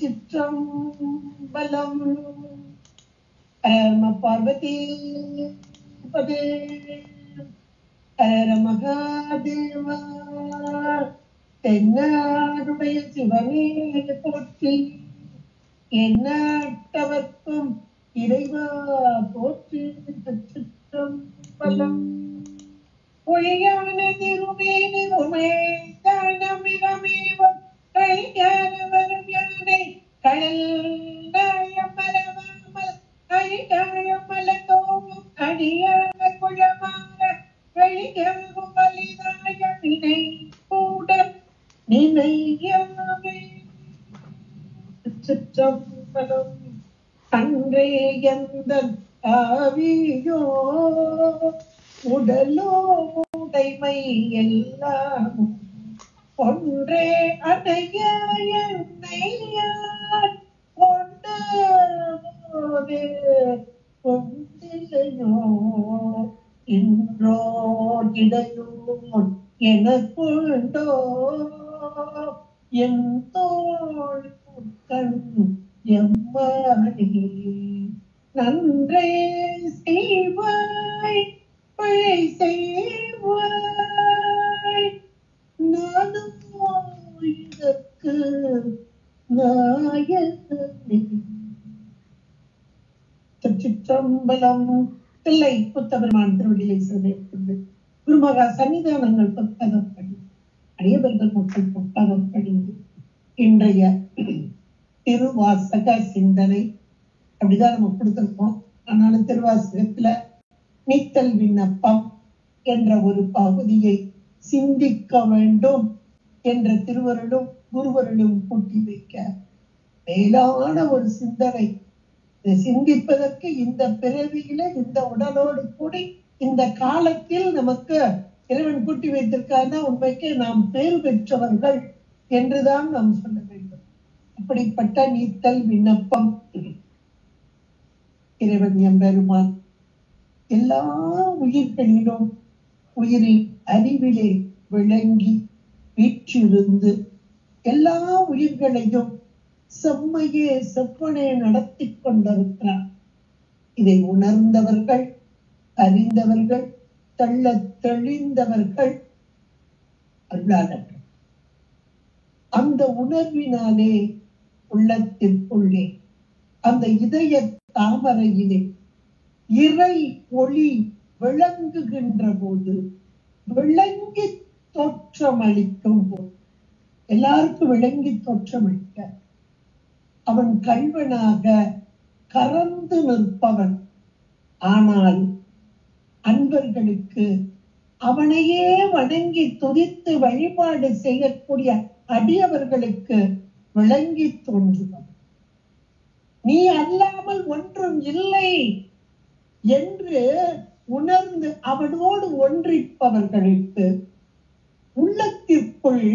திருச்சிற்றம்பலம். நம பார்வதி பதே. ஹர மகாதேவா. தென்னாடுடைய சிவனே போற்றி, எந்நாட்டவர்க்கும் இறைவா போற்றி. திருச்சிற்றம்பலம். ஒழியான திருமேனி உமை தானமிகமேவம் கழியான வரும் யானை கடல் மலவாமல் அழிகாய மலத்தோவும் அடியான குழமாற வெளியாகும் வலிதாய நினை கூட நினையாவே. சிற்றம்பலம். அன்றே எந்தன் ஆவியோ உடலோ உடைமை எல்லாம் ஒன்றே அடைய என்னையார் கொண்டு கொண்டிலையோ இன்றோ இடையோன் எனக்குண்டோ என் தோள் கண் எம்மானே. நன்றே செய்வாய் பழை செய்வாய் நானும் இதற்கு நாயகனே. திருச்சிற்றம்பலம். தில்லை புத்தபெருமான் திருவடியை சிறந்து குருமகா சன்னிதானங்கள் பொற்பதம் படி அடியவர்கள் மக்கள் பொற்பதம் படிந்து இன்றைய திருவாசக சிந்தனை அப்படிதான் நம்ம கொடுத்திருக்கோம். ஆனாலும் திருவாசகத்துல நீத்தல் விண்ணப்பம் என்ற ஒரு பகுதியை சிந்திக்க வேண்டும் என்ற திருவருளும் குருவருளும் கூட்டி வைக்க மேலான ஒரு சிந்தனை. சிந்திப்பதற்கு இந்த பிறவியில இந்த உடலோடு கூடி இந்த காலத்தில் நமக்கு இறைவன் கூட்டி வைத்திருக்காருன்னா உண்மைக்கு நாம் பேறு பெற்றவர்கள் என்றுதான் நாம் சொல்ல வேண்டும். அப்படிப்பட்ட நீத்தல் விண்ணப்பம் இறைவன் எம்பெருமான் எல்லா உயிர்களிலும் உயிரின் அறிவிலே விளங்கி வீற்றிருந்து எல்லா உயிர்களையும் செம்மையே செப்பனே நடத்தி கொண்டிருக்கிறார். இதை உணர்ந்தவர்கள், அறிந்தவர்கள், தள்ள தெளிந்தவர்கள் அல்லாதவர்கள். அந்த உணர்வினாலே உள்ளத்திற்குள்ளே அந்த இதய தாமரையிலே இறை ஒளி விளங்குகின்ற போது, விளங்கி தோற்றமளிக்கும் போது, எல்லாருக்கும் விளங்கி தோற்றமளிக்க அவன் கல்வனாக கறந்து நிற்பவன். ஆனால் அன்பர்களுக்கு அவனையே வணங்கி துதித்து வழிபாடு செய்யக்கூடிய அடியவர்களுக்கு விளங்கி தோன்றுவன். நீ அல்லாமல் ஒன்றும் இல்லை என்று உணர்ந்து அவனோடு ஒன்றிப்பவர்களுக்கு உள்ளத்திற்குள்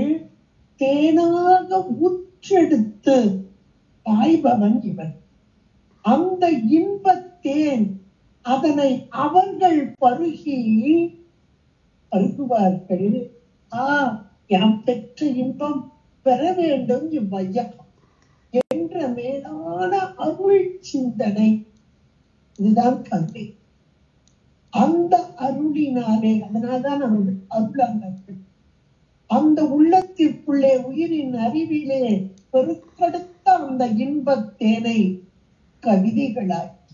தேனாக ஊற்றெடுத்து பாய்பவன் இவன். அந்த இன்பத்தேன் அதனை அவர்கள் பருகுவார்கள். யாம் பெற்ற இன்பம் பெற வேண்டும் இவ்வையகம் என்ற மேலான அருள் சிந்தனை. இதுதான் கல்வி. அந்த அருளினாலே, அதனால்தான் அவர்கள் அருளாளர்கள். அந்த உள்ளத்திற்குள்ளே உயிரின் அறிவிலே பெருக்கெடுத்த அந்த இன்பத்தேனை கவிதைகளாக்கி,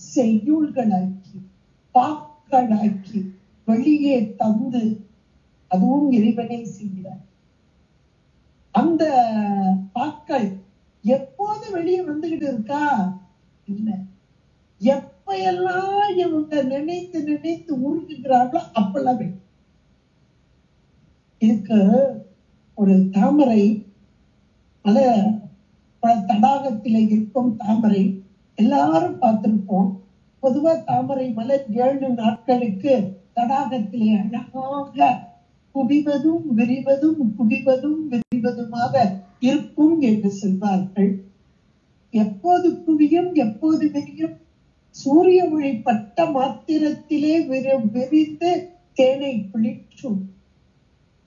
செய்யுள்களாக்கி, பாக்களாக்கி வெளியே தந்து அதுவும் இறைவனை செய்கிறார். அந்த பாக்கள் எப்போது வெளியே வந்துகிட்டு இருக்கா? இல்ல, எப்பெல்லாம் இவங்க நினைத்து நினைத்து உருகுகிறார்களோ அப்பெல்லாம் இதுக்கு ஒரு தாமரை மல தடாகத்திலே இருக்கும் தாமரை எல்லாரும் பார்த்திருப்போம். பொதுவா தாமரை மலர் 7 நாட்களுக்கு தடாகத்திலே அழகாக குவிவதும் விரிவதும் குவிவதும் விரிவதுமாக இருக்கும் என்று சொல்வார்கள். எப்போது குவியும் எப்போது விரியும்? சூரிய ஒளி பட்ட மாத்திரத்திலே விரிந்து தேனை குளிற்றும்.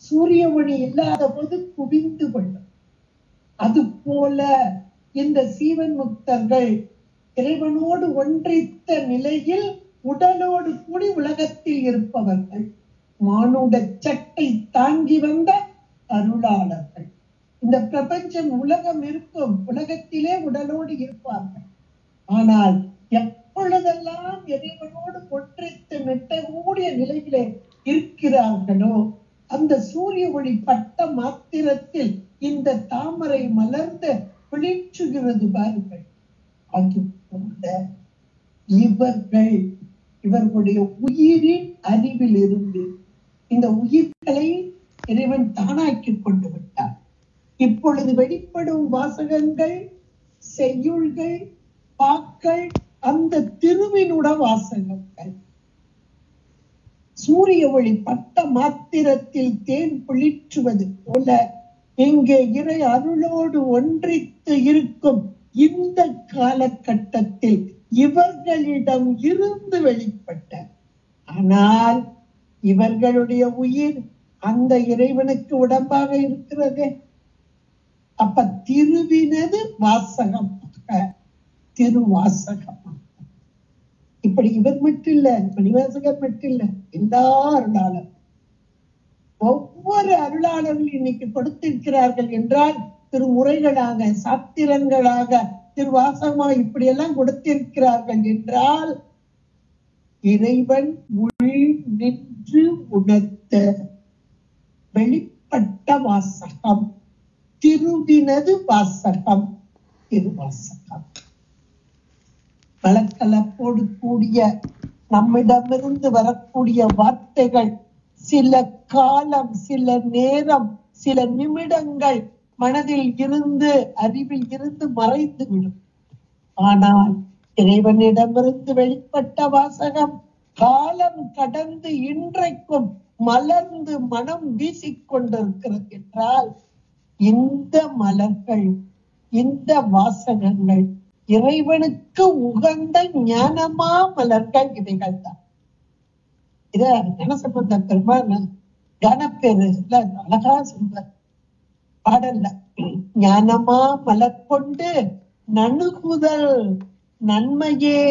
சூரிய ஒளி இல்லாத போது குவிந்து கொள்ளும். அது போல இந்த சீவன் முக்தர்கள் இறைவனோடு ஒன்றித்த நிலையில் உடலோடு கூடி உலகத்தில் இருப்பவர்கள், மானுட சட்டை தாங்கி வந்த அருளாளர்கள். இந்த பிரபஞ்சம் உலகம் இருக்கும், உலகத்திலே உடலோடு இருப்பார்கள். ஆனால் எப்பொழுதெல்லாம் இறைவனோடு ஒன்றித்து மெட்டக்கூடிய நிலையிலே இருக்கிறார்களோ அந்த சூரிய ஒளி பட்ட மாத்திரத்தில் இந்த தாமரை மலர்ந்து விழிச்சுகிறது பாருங்கள். அது போல இவர்கள் இவர்களுடைய உயிரின் அறிவில் இருந்து இந்த உயிர்களை இறைவன் தானாக்கி கொண்டு விட்டார். இப்பொழுது வெளிப்படும் வாசகங்கள், செய்யுள்கள், பாக்கள் அந்த திருவினுட வாசகங்கள். சூரிய ஒளி பட்ட மாத்திரத்தில் தேன் பிழிற்றுவது போல இங்கே இறை அருளோடு ஒன்றித்து இருக்கும் இந்த காலகட்டத்தில் இவர்களிடம் இருந்து வெளிப்பட்ட, ஆனால் இவர்களுடைய உயிர் அந்த இறைவனுக்கு உடம்பாக இருக்கிறது. அப்ப திருவினது வாசகமாக, திருவாசகமாக. இப்படி இவர் மட்டும் இல்ல, மணிவாசகர் மட்டும் இல்ல, எல்லா அருளாளர், ஒவ்வொரு அருளாளர்கள் இன்னைக்கு கொடுத்திருக்கிறார்கள் என்றால் திருமுறைகளாக, சாத்திரங்களாக, திருவாசகமாக இப்படியெல்லாம் கொடுத்திருக்கிறார்கள் என்றால் இறைவன் உள் நின்று உணர்த்த வெளிப்பட்ட வாசகம், திருவினது வாசகம், திருவாசகம். வழக்கலப்போடு கூடிய நம்மிடமிருந்து வரக்கூடிய வார்த்தைகள் சில காலம், சில நேரம், சில நிமிடங்கள் மனதில் இருந்து, அறிவில் இருந்து மறைந்து விடும். ஆனால் இறைவனிடமிருந்து வெளிப்பட்ட வாசகம் காலம் கடந்து இன்றைக்கும் மலர்ந்து மனம் வீசிக்கொண்டிருக்கிறது என்றால் இந்த மலர்கள், இந்த வாசகங்கள் இறைவனுக்கு உகந்த ஞானமா மலர்கள் இவைகள் தான். இத ஞானசம்பந்த பெருமாள் கனப்பேரு அழகா சொல்றார் பாடல்ல. ஞானமா மலர் கொண்டு நணுகுதல் நன்மையே.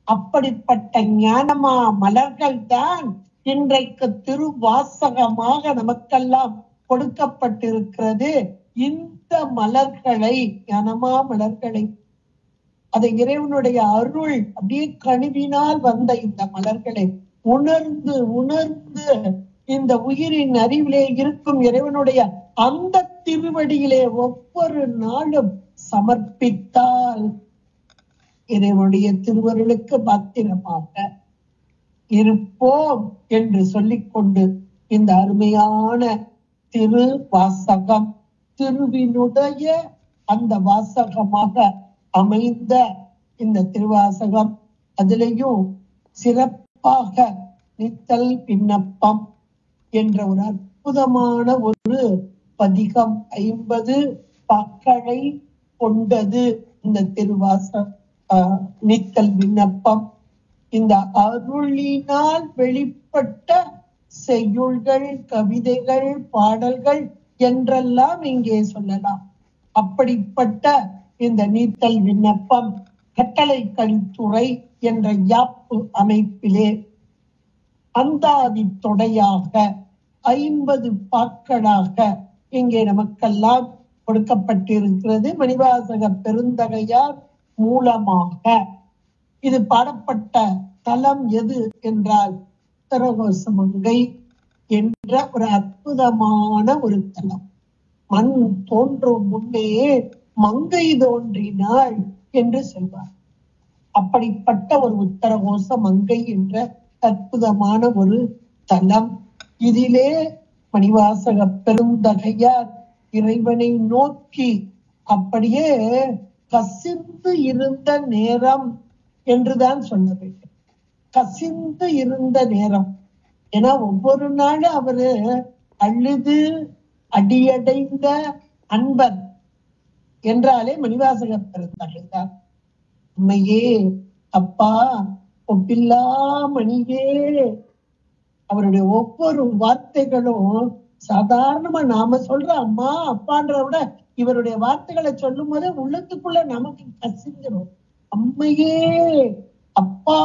அப்படிப்பட்ட ஞானமா மலர்கள் தான் இன்றைக்கு திருவாசகமாக நமக்கெல்லாம் கொடுக்கப்பட்டிருக்கிறது. இந்த மலர்களை, ஞானமா மலர்களை, அதை இறைவனுடைய அருள் அப்படியே கனிவினால் வந்த இந்த மலர்களை உணர்ந்து உணர்ந்து இந்த உயிரின் அறிவிலே இருக்கும் இறைவனுடைய அந்த திருவடியிலே ஒவ்வொரு நாளும் சமர்ப்பித்தால் இறைவனுடைய திருவருளுக்கு பாத்திரமாக இருப்போம் என்று சொல்லிக்கொண்டு இந்த அருமையான திரு வாசகம், திருவினுடைய அந்த வாசகமாக அமைந்த இந்த திருவாசகம், அதிலேயும் சிறப்பாக நித்தல் விண்ணப்பம் என்ற ஒரு அற்புதமான ஒரு பதிகம் 50 பாக்களை கொண்டது இந்த திருவாசகம். நித்தல் விண்ணப்பம் இந்த அருளினால் வெளிப்பட்ட செய்யுள்கள், கவிதைகள், பாடல்கள் என்றெல்லாம் இங்கே சொல்லலாம். அப்படிப்பட்ட இந்த நீத்தல் விண்ணப்பம் கட்டளை கலித்துறை என்ற யாப்பு அமைப்பிலே அந்தாதி தொடையாக 50 பாக்களாக இங்கே நமக்கெல்லாம் கொடுக்கப்பட்டிருக்கிறது. மணிவாசக பெருந்தகையார் மூலமாக இது பாடப்பட்ட தலம் எது என்றால் உத்தரகோசமங்கை என்ற ஒரு அற்புதமான ஒரு தலம். மண் தோன்றும் முன்னே மங்கை தோன்றினாள் என்று சொல்வார். அப்படிப்பட்ட ஒரு உத்தரகோச மங்கை என்ற அற்புதமான ஒரு தலம். இதிலே மணிவாசக பெருந்தகையார் இறைவனை நோக்கி அப்படியே கசிந்து இருந்த நேரம் என்றுதான் சொல்ல வேண்டும். கசிந்து இருந்த நேரம். ஏன்னா ஒவ்வொரு நாளும் அவரு அழுது அடியடைந்த அன்பர் என்றாலே மணிவாசக பெருந்தகையார். உண்மையே அப்பா, ஒப்பில்லா மணியே. அவருடைய ஒவ்வொரு வார்த்தைகளும் சாதாரணமா நாம சொல்ற அம்மா அப்பான்ற விட இவருடைய வார்த்தைகளை சொல்லும் போதே உள்ளத்துக்குள்ள நமக்கு கசிஞ்சிடும். அம்மையே அப்பா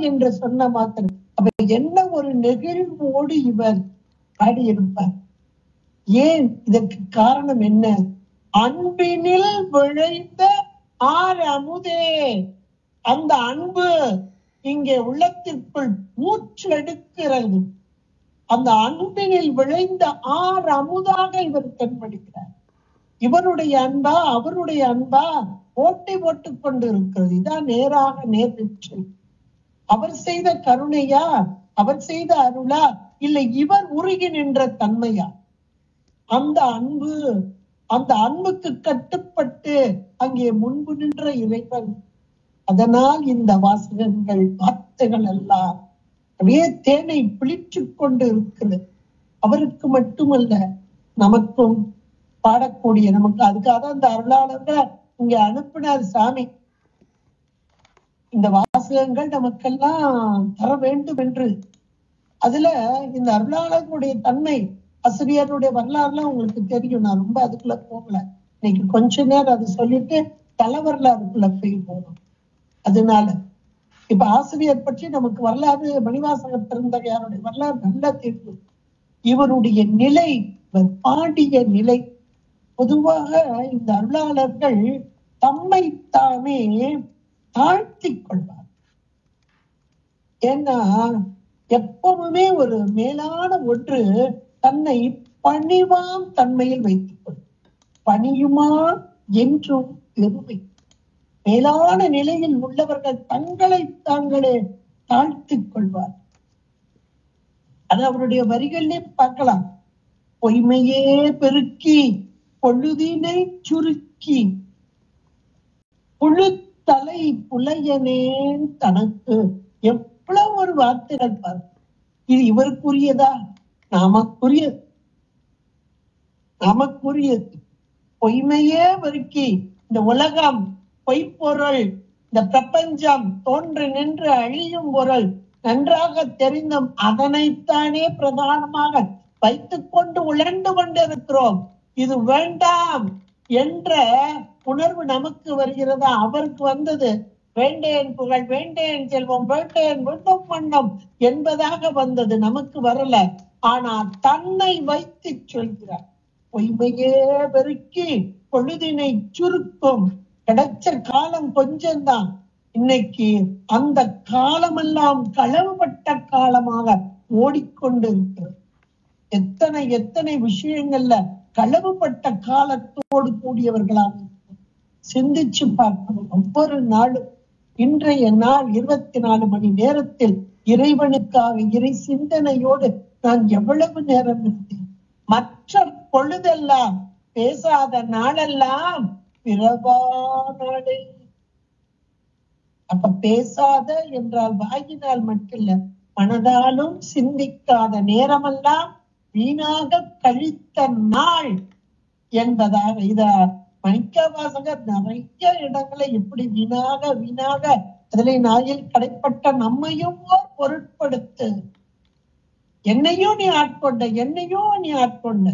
என்று சொன்ன மாத்திரம் அப்ப என்ன ஒரு நெகிழ்வோடு இவர் பாடியிருப்பார். ஏன்? இதற்கு காரணம் என்ன? அன்பினில் விளைந்த ஆர் அமுதே. அந்த அன்பு இங்கே உள்ளத்திற்குள் மூச்செடுக்கிறது. அந்த அன்பினில் விளைந்த ஆர் அமுதாக இவர் தென்படுகிறார். இவருடைய அன்பா அவருடைய அன்பா போட்டி போட்டுக் கொண்டு இருக்கிறது. இதான் நேராக நேர்நிற்று. அவர் செய்த கருணையா, அவர் செய்த அருளா, இல்லை இவர் உருகி நின்ற தன்மையா? அந்த அன்பு, அந்த அன்புக்கு கட்டுப்பட்டு அங்கே முன்பு நின்ற இறைவன். அதனால் இந்த வாசகங்கள் வார்த்தைகள் எல்லாம் அப்படியே தேனை பிழிச்சுக் கொண்டு இருக்கிறது. அவருக்கு மட்டுமல்ல, நமக்கும் பாடக்கூடிய நமக்கு. அதுக்காக அந்த அருளாளர்கள் இங்க அனுப்பினார் சாமி. இந்த வாசகங்கள் நமக்கெல்லாம் தர வேண்டும் என்று. அதுல இந்த அருளாளர்களுடைய தன்மை, ஆசிரியருடைய வரலாறுலாம் உங்களுக்கு தெரியும். நான் ரொம்ப அதுக்குள்ள போகல. இன்னைக்கு கொஞ்ச நேரம் அது சொல்லிட்டு தல வரலாறுக்குள்ள போய் போகணும். அதனால இப்ப ஆசிரியர் பற்றி நமக்கு வரலாறு, மணிவாசக பெருந்தகையாருடைய வரலாறு நல்லா தெரியும். இவருடைய நிலை, இவர் பாடிய நிலை. பொதுவாக இந்த அருளாளர்கள் தம்மை தாமே தாழ்த்தி கொள்வார். ஏன்னா எப்பவுமே ஒரு மேலான ஒன்று தன்னை பணிவாம் தன்மையில் வைத்துக் கொள்ளும். பணியுமா என்றும் பெருமை. மேலான நிலையில் உள்ளவர்கள் தங்களை தாங்களே தாழ்த்திக் கொள்வார். அது அவருடைய வரிகளிலே பார்க்கலாம். பொய்மையே பெருக்கி பொழுதினை சுருக்கி புழுத்தலை புலையனேன் தனக்கு. எவ்வளவு ஒரு வார்த்தைகள் பாரு. இது இவருக்குரியதா? நமக்குரியது. நமக்குரியது. பொய்மையே பெருக்கி இந்த உலகம், பொய்ப்பொருள், இந்த பிரபஞ்சம் தோன்று நின்று அழியும் பொருள் நன்றாக தெரிந்தும் அதனைத்தானே பிரதானமாக வைத்துக் கொண்டு உழண்டு கொண்டிருக்கிறோம். இது வேண்டாம் என்ற உணர்வு நமக்கு வருகிறதா? அவருக்கு வந்தது வேண்டேன் புகழ், வேண்டேன் செல்வம், வேண்டேன் வேண்டும் வண்ணம் என்பதாக வந்தது. நமக்கு வரல. ஆனால் தன்னை வைத்து சொல்கிறார். பொய்மையே பெருக்கி பொழுதினை சுருக்கும். கிடைச்ச காலம் கொஞ்சம்தான். இன்னைக்கு அந்த காலமெல்லாம் களவுபட்ட காலமாக ஓடிக்கொண்டு இருக்கிறது. எத்தனை எத்தனை விஷயங்கள்ல களவுபட்ட காலத்தோடு கூடியவர்களாக சிந்திச்சு பார்க்கணும். ஒவ்வொரு நாளும் இன்றைய நாள் 24 மணி நேரத்தில் இறைவனுக்காக இறை சிந்தனையோடு நான் எவ்வளவு நேரம் இருந்தேன். மற்ற பொழுதெல்லாம் பேசாத நாளெல்லாம் பிறவா நாளே. அப்ப பேசாத என்றால் வாயினால் மட்டும் இல்ல, மனதாலும் சிந்திக்காத நேரமெல்லாம் வீணாக கழித்த நாள் என்பதாக. இத மணிக்கவாசகர் நிறைய இடங்களை எப்படி வீணாக வீணாக அதிலே நாயில் கடைப்பட்ட நம்மையும் பொருட்படுத்து, என்னையும் நீ ஆட்கொண்ட, என்னையும் நீ ஆட்கொண்ட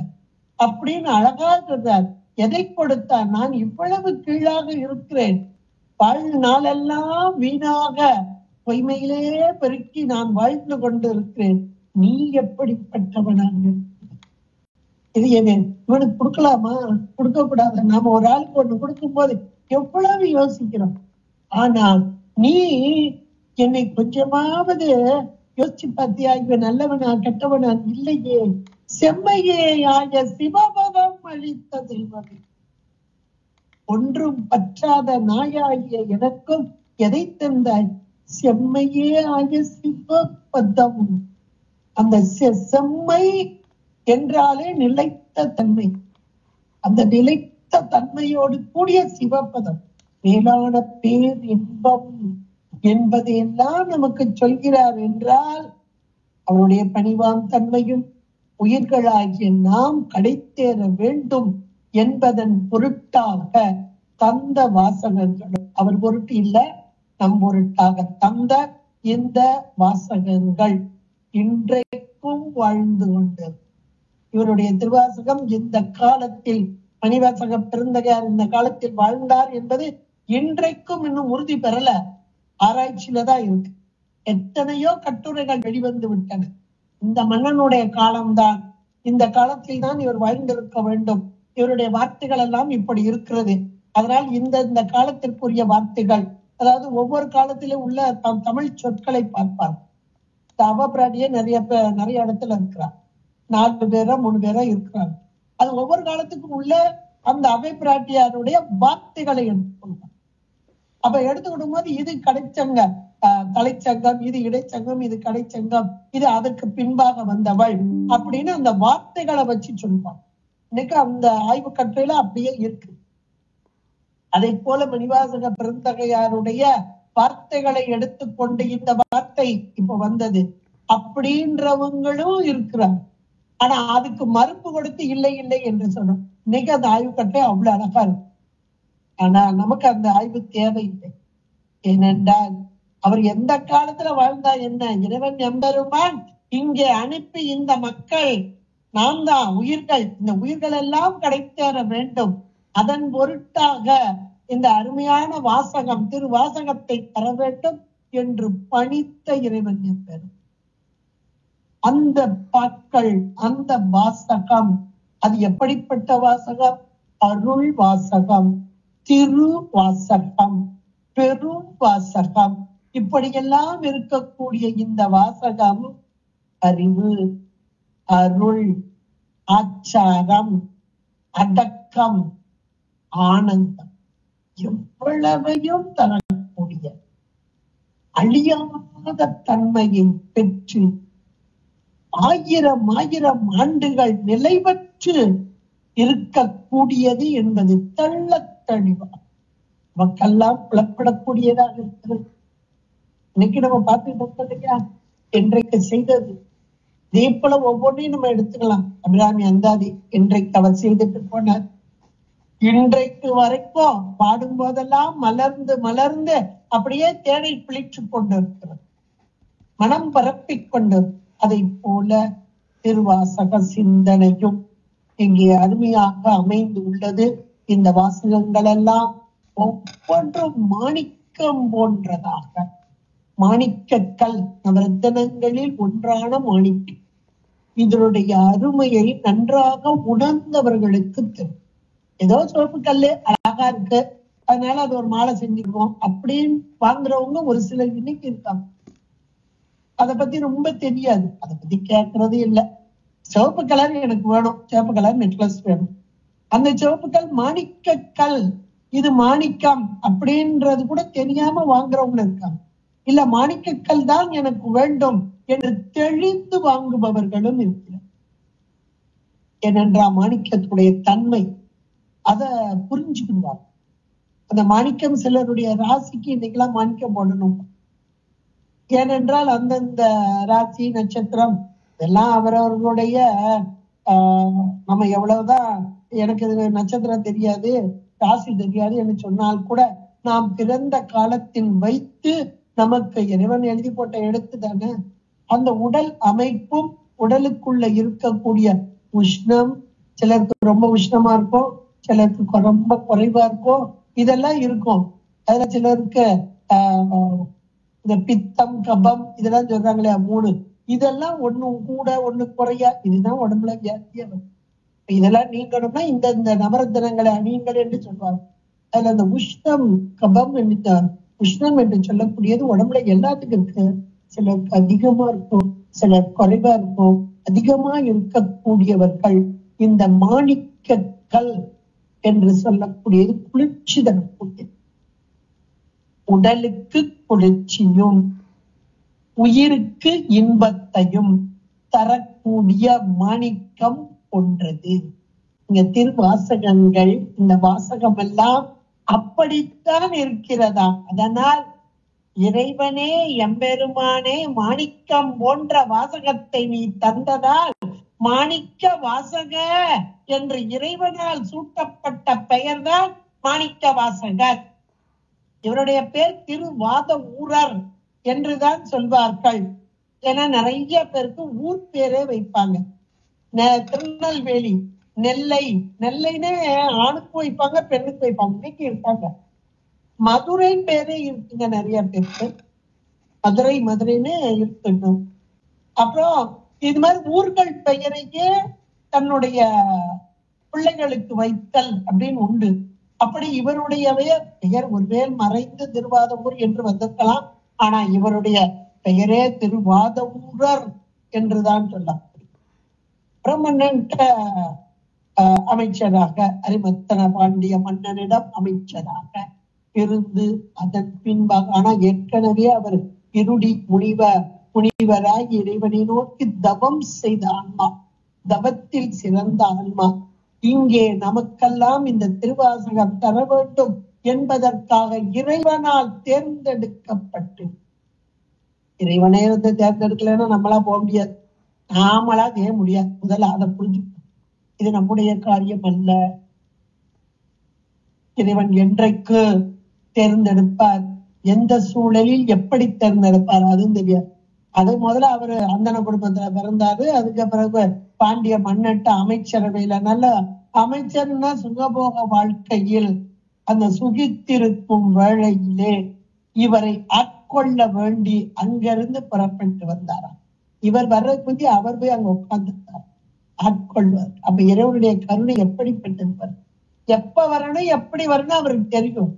அப்படின்னு அழகா சொல்றார். எதை கொடுத்தா? நான் இவ்வளவு கீழாக இருக்கிறேன், வாழ்ந்த நாளெல்லாம் வீணாக பொய்மையிலே பெருக்கி நான் வாழ்ந்து கொண்டு இருக்கிறேன். நீ எப்படிப்பட்டவனாக? இது இவனுக்கு கொடுக்கலாமா, கொடுக்க கூடாது? நாம ஒரு ஆளுக்கு ஒண்ணு கொடுக்கும் போது எவ்வளவு யோசிக்கிறோம். ஆனால் நீ என்னை கொஞ்சமாவது யோசிச்சு பார்த்தியா? இவன் நல்லவனா கெட்டவனா? இல்லையே. செம்மையே ஆய சிவபதம் அளித்த செல்வமே, ஒன்றும் பற்றாத நாயாகிய எனக்கும் எதை தந்தாய்? செம்மையே ஆய சிவபதம். அந்த செம்மை என்றாலே நிலைத்த தன்மை. அந்த நிலைத்த தன்மையோடு கூடிய சிவபதம், மேலான பேர் இன்பம் என்பதையெல்லாம் நமக்கு சொல்கிறார் என்றால் அவருடைய பணிவாம் தன்மையும் உயிர்களாகிய நாம் கடைத்தேற வேண்டும் என்பதன் பொருட்டாக தந்த வாசகங்களும், அவர் பொருட்டு இல்ல, நம் பொருட்டாக தந்த இந்த வாசகங்கள் இன்றைக்கும் வாழ்ந்து கொண்டு, இவருடைய திருவாசகம் இந்த காலத்தில் மணிவாசக பெருந்தகையார் இந்த காலத்தில் வாழ்ந்தார் என்பது இன்றைக்கும் இன்னும் உறுதி பெறல, ஆராய்ச்சியில தான் இருக்கு. எத்தனையோ கட்டுரைகள் வெளிவந்து விட்டன. இந்த மன்னனுடைய காலம்தான், இந்த காலத்தில் தான் இவர் வாழ்ந்திருக்க வேண்டும், இவருடைய வார்த்தைகள் எல்லாம் இப்படி இருக்கிறது. அதனால் இந்த காலத்திற்குரிய வார்த்தைகள், அதாவது ஒவ்வொரு காலத்திலும் உள்ள தமிழ் சொற்களை பார்ப்பார். அவபிராட்டியே நிறைய இடத்துல இருக்கிறார், 4 பேரோ 3 பேரோ இருக்கிறாங்க. அது ஒவ்வொரு காலத்துக்கும் உள்ள அந்த அவை பிராட்டியாருடைய வார்த்தைகளை எடுத்துக்கொள்வார். அப்ப எடுத்துக்கிடும் போது இது கடைச்சங்க தலைச்சங்கம், இது இடைச்சங்கம், இது கடைச்சங்கம், இது அதற்கு பின்பாக வந்தவள் அப்படின்னு அந்த வார்த்தைகளை வச்சு சொல்லுவாங்க. இன்னைக்கு அந்த ஆய்வு கட்டுரையில அப்படியே இருக்கு. அதை போல மணிவாசக பெருந்தகையாருடைய வார்த்தைகளை எடுத்துக்கொண்டு இந்த வார்த்தை இப்ப வந்தது அப்படின்றவங்களும் இருக்கிறாங்க. ஆனா அதுக்கு மறுப்பு கொடுத்து இல்லை இல்லை என்று சொன்னோம். இன்னைக்கு அந்த ஆய்வு கட்டை அவ்வளவு அழகா இருக்கும். ஆனா நமக்கு அந்த ஆய்வு தேவையில்லை. ஏனென்றால் அவர் எந்த காலத்துல வாழ்ந்தா என்ன, இறைவன் எம்பெருமான் இங்கே அனுப்பி இந்த மக்கள், நாம் தான் உயிர்கள், இந்த உயிர்கள் எல்லாம் கிடைத்தேற வேண்டும், அதன் பொருட்டாக இந்த அருமையான வாசகம் திருவாசகத்தை தர வேண்டும் என்று பணித்த இறைவன் எம்பெருமான். அந்த பாக்கள், அந்த வாசகம், அது எப்படிப்பட்ட வாசகம்? அருள் வாசகம், திரு வாசகம், பெரும் வாசகம், இப்படியெல்லாம் இருக்கக்கூடிய இந்த வாசகம் அறிவு, அருள், ஆச்சாரம், அடக்கம், ஆனந்தம் எவ்வளவையும் தரக்கூடிய அழியாத தன்மையை பெற்று ஆயிரம் ஆண்டுகள் நிலை பெற்று இருக்கக்கூடியது என்பது தெள்ள தெளிவாக நமக்கெல்லாம் புலப்படக்கூடியதாக இருக்கிறது. இன்னைக்கு நம்ம பார்த்துட்டு இல்லையா, இன்றைக்கு செய்தது. இதே போல ஒவ்வொன்றையும் நம்ம எடுத்துக்கலாம். அபிராமி அந்தாதி இன்றைக்கு அவர் செய்துட்டு போனார். இன்றைக்கு வரைக்கும் பாடும் போதெல்லாம் மலர்ந்து மலர்ந்து அப்படியே தேனை பிழிச்சு கொண்டிருக்கிறது, மனம் பரப்பிக் கொண்டு. அதை போல திருவாசக சிந்தனையும் இங்கே அருமையாக அமைந்து உள்ளது. இந்த வாசகங்கள் எல்லாம் ஒவ்வொன்றும் மாணிக்கம் போன்றதாக, மாணிக்கக்கல் நவரத்தனங்களில் ஒன்றான மாணிக்கம். இதனுடைய அருமையை நன்றாக உணர்ந்தவர்களுக்கு தெரியும். ஏதோ சிவப்பு கல்லு அழகா இருக்கு, அதனால அது ஒரு மாலை செஞ்சிருக்கோம் அப்படின்னு வாங்குறவங்க ஒரு சிலர் இன்னைக்கு இருக்காங்க. அதை பத்தி ரொம்ப தெரியாது, அதை பத்தி கேட்கறது இல்லை. சிவப்பு கலர் எனக்கு வேணும், சிவப்பு கலர் நெக்லஸ் வேணும், அந்த சிவப்பு கல் மாணிக்க கல், இது மாணிக்கம் அப்படின்றது கூட தெரியாம வாங்குறவங்க இருக்காங்க. இல்ல மாணிக்கக்கல் தான் எனக்கு வேண்டும் என்று தெளிந்து வாங்குபவர்களும் இருக்கிறார். ஏனென்றால் மாணிக்கத்துடைய தன்மை அதை புரிஞ்சுக்கிடுவாங்க. அந்த மாணிக்கம் சிலருடைய ராசிக்கு இன்னைக்கெல்லாம் மாணிக்கம் போடணும். ஏனென்றால் அந்தந்த ராசி நட்சத்திரம் இதெல்லாம் அவரவர்களுடைய நம்ம எவ்வளவுதான் எனக்கு இது நட்சத்திரம் தெரியாது, ராசி தெரியாது என்று சொன்னால் கூட நாம் பிறந்த காலத்தில் வைத்து நமக்கு இறைவன் எழுதி போட்ட எழுத்து தானே. அந்த உடல் அமைப்பும் உடலுக்குள்ள இருக்கக்கூடிய உஷ்ணம், சிலருக்கு ரொம்ப உஷ்ணமா இருக்கும், சிலருக்கு ரொம்ப குறைவா இருக்கும், இதெல்லாம் இருக்கும். அதுல சிலருக்கு இந்த பித்தம் கபம் இதெல்லாம் சொல்றாங்களே 3, இதெல்லாம் ஒண்ணு கூட ஒண்ணு குறையா, இதுதான் உடம்புல வியாதியா வரும். இதெல்லாம் நீங்கணும்னா இந்த நவரத்தினங்களை அணியுங்கள் என்று சொல்வாங்க. அதுல அந்த உஷ்ணம் கபம் என்று உஷ்ணம் என்று சொல்லக்கூடியது உடம்புல எல்லாத்துக்கும் இருக்கு. சிலருக்கு அதிகமா இருக்கும், சிலர் குறைவா இருக்கும். அதிகமா இருக்கக்கூடியவர்கள் இந்த மாணிக்கக்கல் என்று சொல்லக்கூடியது குளிர்ச்சி தரக்கூடியது. உடலுக்கு குளிர்ச்சியும் உயிருக்கு இன்பத்தையும் தரக்கூடிய மாணிக்கம் போன்றது. இங்க திருவாசகங்கள், இந்த வாசகம் எல்லாம் அப்படித்தான் இருக்கிறதா? அதனால் இறைவனே எம்பெருமானே மாணிக்கம் போன்ற வாசகத்தை நீ தந்ததால் மாணிக்க வாசக என்று இறைவனால் சூட்டப்பட்ட பெயர்தான் மாணிக்க வாசகர். இவருடைய பேர் திருவாத ஊரர் என்றுதான் சொல்வார்கள். ஏன்னா நிறைய பேருக்கு ஊர் பேரே வைப்பாங்க. திருநெல்வேலி நெல்லைன்னே ஆணுக்கு வைப்பாங்க, பெண்ணுக்கு வைப்பாங்க. இன்னைக்கு இருப்பாங்க. மதுரை பேரே இருக்குங்க நிறைய பேருக்கு. மதுரைன்னு இருக்கட்டும். அப்புறம் இது மாதிரி ஊர்கள் பெயரையே தன்னுடைய பிள்ளைகளுக்கு வைத்தல் அப்படின்னு உண்டு. அப்படி இவருடைய பெயர் ஒருவேள் மறைந்து திருவாதவூர் என்று வந்திருக்கலாம். ஆனா இவருடைய பெயரே திருவாதவூரர் என்றுதான் சொல்லலாம். பிரமணன்ட்ட அமைச்சராக, அரிமர்த்தன பாண்டிய மன்னனிடம் அமைச்சராக இருந்து அதன் பின்பாக, ஆனா ஏற்கனவே அவர் இருடி முனிவராய் இறைவனை நோக்கி தவம் செய்த ஆன்மா, தவத்தில் சிறந்த ஆன்மா. இங்கே நமக்கெல்லாம் இந்த திருவாசகம் தர வேண்டும் என்பதற்காக இறைவனால் தேர்ந்தெடுக்கப்பட்டு, இறைவனே வந்து தேர்ந்தெடுக்கலன்னா நம்மளா போக முடியாது, நாமளா செய்ய முடியாது. முதல்ல அதை புரிஞ்சுக்கணும். இது நம்முடைய காரியம் அல்ல. இறைவன் என்றைக்கு தேர்ந்தெடுப்பார், எந்த சூழலில் எப்படி தேர்ந்தெடுப்பார் அதுவும் தெரியாது. அது முதல்ல அவரு அந்தன குடும்பத்துல பிறந்தாரு. அதுக்கு பிறகு பாண்டிய மன்னட்ட அமைச்சரவையில நல்ல அமைச்சர்னா சுகபோக வாழ்க்கையில் அந்த சுகித்திருக்கும் வேளையிலே இவரை ஆட்கொள்ள வேண்டி அங்கிருந்து புறப்பட்டு வந்தாராம். இவர் வர்றதுக்கு முந்தி அவர் போய் அங்க உட்கார்ந்துட்டார் ஆட்கொள்வார். அப்ப இறைவனுடைய கருணை எப்படிப்பட்டிருப்பார், எப்ப வரணும் எப்படி வரணும் அவருக்கு தெரியும்.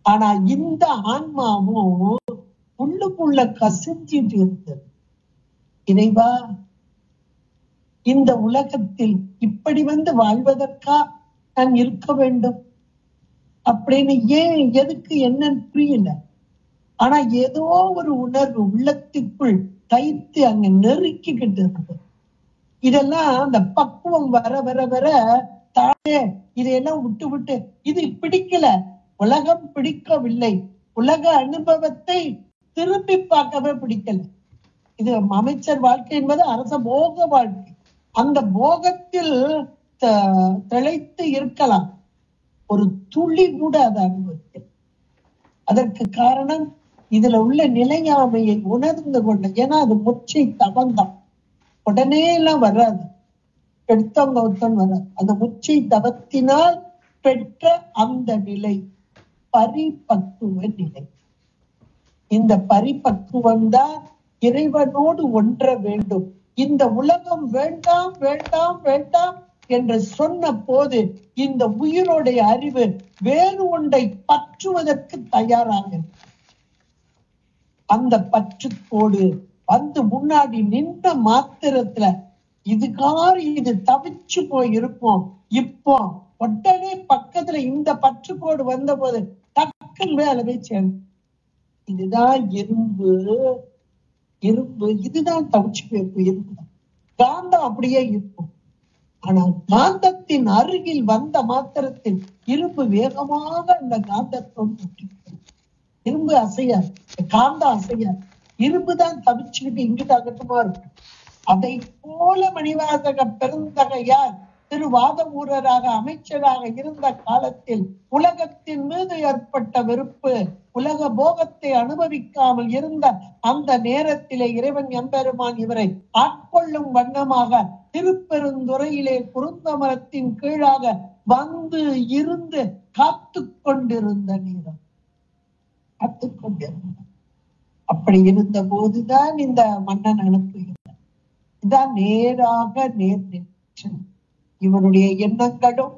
ஆனா இந்த ஆன்மாவும் உள்ளுக்குள்ள கசிஞ்சிட்டு இருந்தது. இறைவா, இந்த உலகத்தில் இப்படி வந்து வாழ்வதற்கா நான் இருக்க வேண்டும் அப்படின்னு ஏன் எதுக்கு என்னன்னு புரியல. ஆனா ஏதோ ஒரு உணர்வு உள்ளத்துக்குள் தைத்து அங்க நெருக்கிக்கிட்டு இருந்தது. இதெல்லாம் அந்த பக்குவம் வர வர வர தானே இதையெல்லாம் விட்டு இது பிடிக்கல, உலகம் பிடிக்கவில்லை, உலக அனுபவத்தை திரும்பி பார்க்கவே பிடிக்கல. இது அமைச்சர் வாழ்க்கை என்பது அரச போக வாழ்க்கை. அந்த போகத்தில் திளைத்து இருக்கலாம், ஒரு துளி கூட அதை அனுபவிக்க. அதற்கு காரணம் இதுல உள்ள நிலையாமையை உணர்ந்து கொண்ட. ஏன்னா அது முச்சை தவந்தான், உடனே எல்லாம் வராது, எடுத்தவங்க வராது. அந்த முச்சை தவத்தினால் பெற்ற அந்த நிலை பரிபக்குவ நிலை. இந்த பரிபக்குவம் தான் இறைவனோடு ஒன்ற வேண்டும். இந்த உலகம் வேண்டாம் வேண்டாம் வேண்டாம் என்று சொன்ன போது இந்த உயிரோடைய அறிவு வேறு ஒன்றை பற்றுவதற்கு தயாராக அந்த பற்றுக்கோடு வந்து முன்னாடி நின்ற மாத்திரத்துல இது தவிச்சு போய் இருப்போம். இப்போ உடனே பக்கத்துல இந்த பற்றுக்கோடு வந்த போது டக்குன்னு வேலை சேர்ந்து, இதுதான் இரும்பு, இதுதான் தவிச்சு போயிருக்கும். இரும்பு காந்தம் அப்படியே இருக்கும். ஆனால் காந்தத்தின் அருகில் வந்த மாத்திரத்தில் இரும்பு வேகமாக அந்த காந்தத்தோடு, இரும்பு அசையாது, காந்தம் அசையாது, இரும்புதான் தவிச்சுக்கிட்டு இங்கிட்டு அகட்டமா இருக்கும். அதை போல மணிவாசக பெருந்தகையார் திருவாதவூரராக அமைச்சராக இருந்த காலத்தில் உலகத்தின் மீது ஏற்பட்ட வெறுப்பு, உலக போகத்தை அனுபவிக்காமல் இருந்த அந்த நேரத்திலே இறைவன் எம்பெருமான் இவரை ஆட்கொள்ளும் வண்ணமாக திருப்பெருந்துறையிலே குருந்த மரத்தின் கீழாக வந்து இருந்து காத்து கொண்டிருந்த நேரம், அப்படி இருந்த போதுதான் இந்த மன்னன் அனுப்புகிறார். இதான் நேராக நேர்நின்று இவருடைய எண்ணங்களும்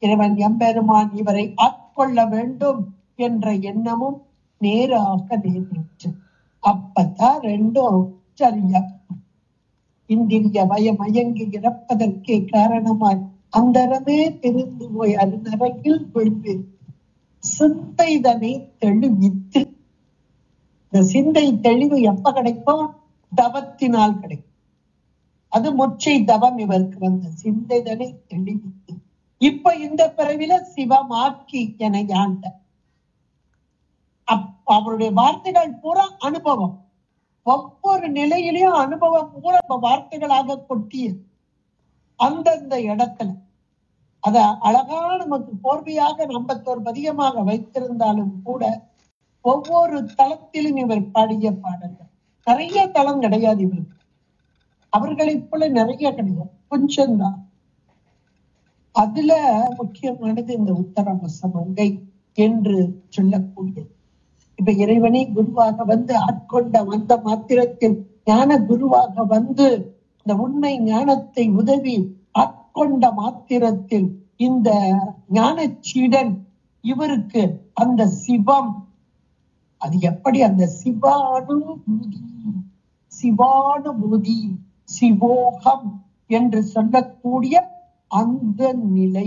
இறைவன் எம்பெருமான் இவரை ஆட்கொள்ள வேண்டும் என்ற எண்ணமும் நேராக நேர்நின்று. அப்பதான் ரெண்டும் சரியா. இந்திரிய மயங்கி இறப்பதற்கே காரணமாய் அந்தரமே தெரிந்து போய் அருநரையில் விழுந்து சிந்தைதனை தெளிவித்து, இந்த சிந்தை தெளிவு எப்ப கிடைக்கும்? தவத்தினால் கிடைக்கும். அது முச்சை தவம் இவருக்கு வந்த சிந்தைதனை தெளிவித்து இப்ப இந்த பிறவில சிவமாக்கி என ஆண்ட. அவருடைய வார்த்தைகள் பூரா அனுபவம், ஒவ்வொரு நிலையிலையும் அனுபவம் பூரா வார்த்தைகளாக கொட்டியது. அந்தந்த இடத்துல அத அழகா நமக்கு கோர்வையாக 51 பதிகமாக வைத்திருந்தாலும் கூட ஒவ்வொரு தளத்திலும் இவர் பாடிய பாடல்கள். நிறைய தளம் கிடையாது இவருக்கு, அவர்களை போல நிறைய கிடையாது, கொஞ்சம்தான். அதுல முக்கியமானது இந்த உத்தரமச மங்கை என்று சொல்லக்கூடியது. இப்ப இறைவனை குருவாக வந்து ஆட்கொண்ட வந்த மாத்திரத்தில், ஞான குருவாக வந்து இந்த உண்மை ஞானத்தை உதவி ஆட்கொண்ட மாத்திரத்தில் இந்த ஞான சீடன் இவருக்கு அந்த சிவம், அது எப்படி அந்த சிவானுபூதி சிவோகம் என்று சொல்லக்கூடிய அந்த நிலை,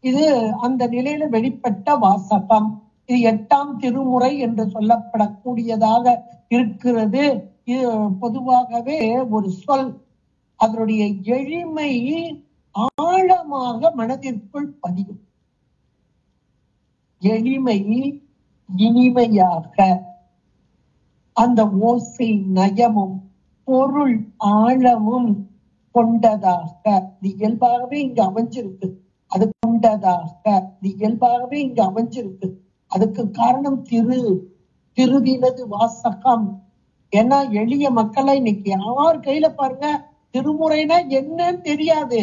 இது அந்த நிலையில வெளிப்பட்ட வாசகம். இது 8ஆம் திருமுறை என்று சொல்லப்படக்கூடியதாக இருக்கிறது. இது பொதுவாகவே ஒரு சொல், அதனுடைய எளிமை ஆழமாக மனதிற்குள் பதியும். எளிமை இனிமையாக, அந்த ஓசை நயமும் பொருள் ஆழமும் கொண்டதாக இது இயல்பாகவே இங்கு அமைஞ்சிருக்கு. அது கொண்டதாக இது இயல்பாகவே இங்கு அமைஞ்சிருக்கு. அதுக்கு காரணம் திருவினது வாசகம். ஏன்னா எளிய மக்களை இன்னைக்கு யார் கையில பாருங்க, திருமுறைனா என்னன்னு தெரியாது,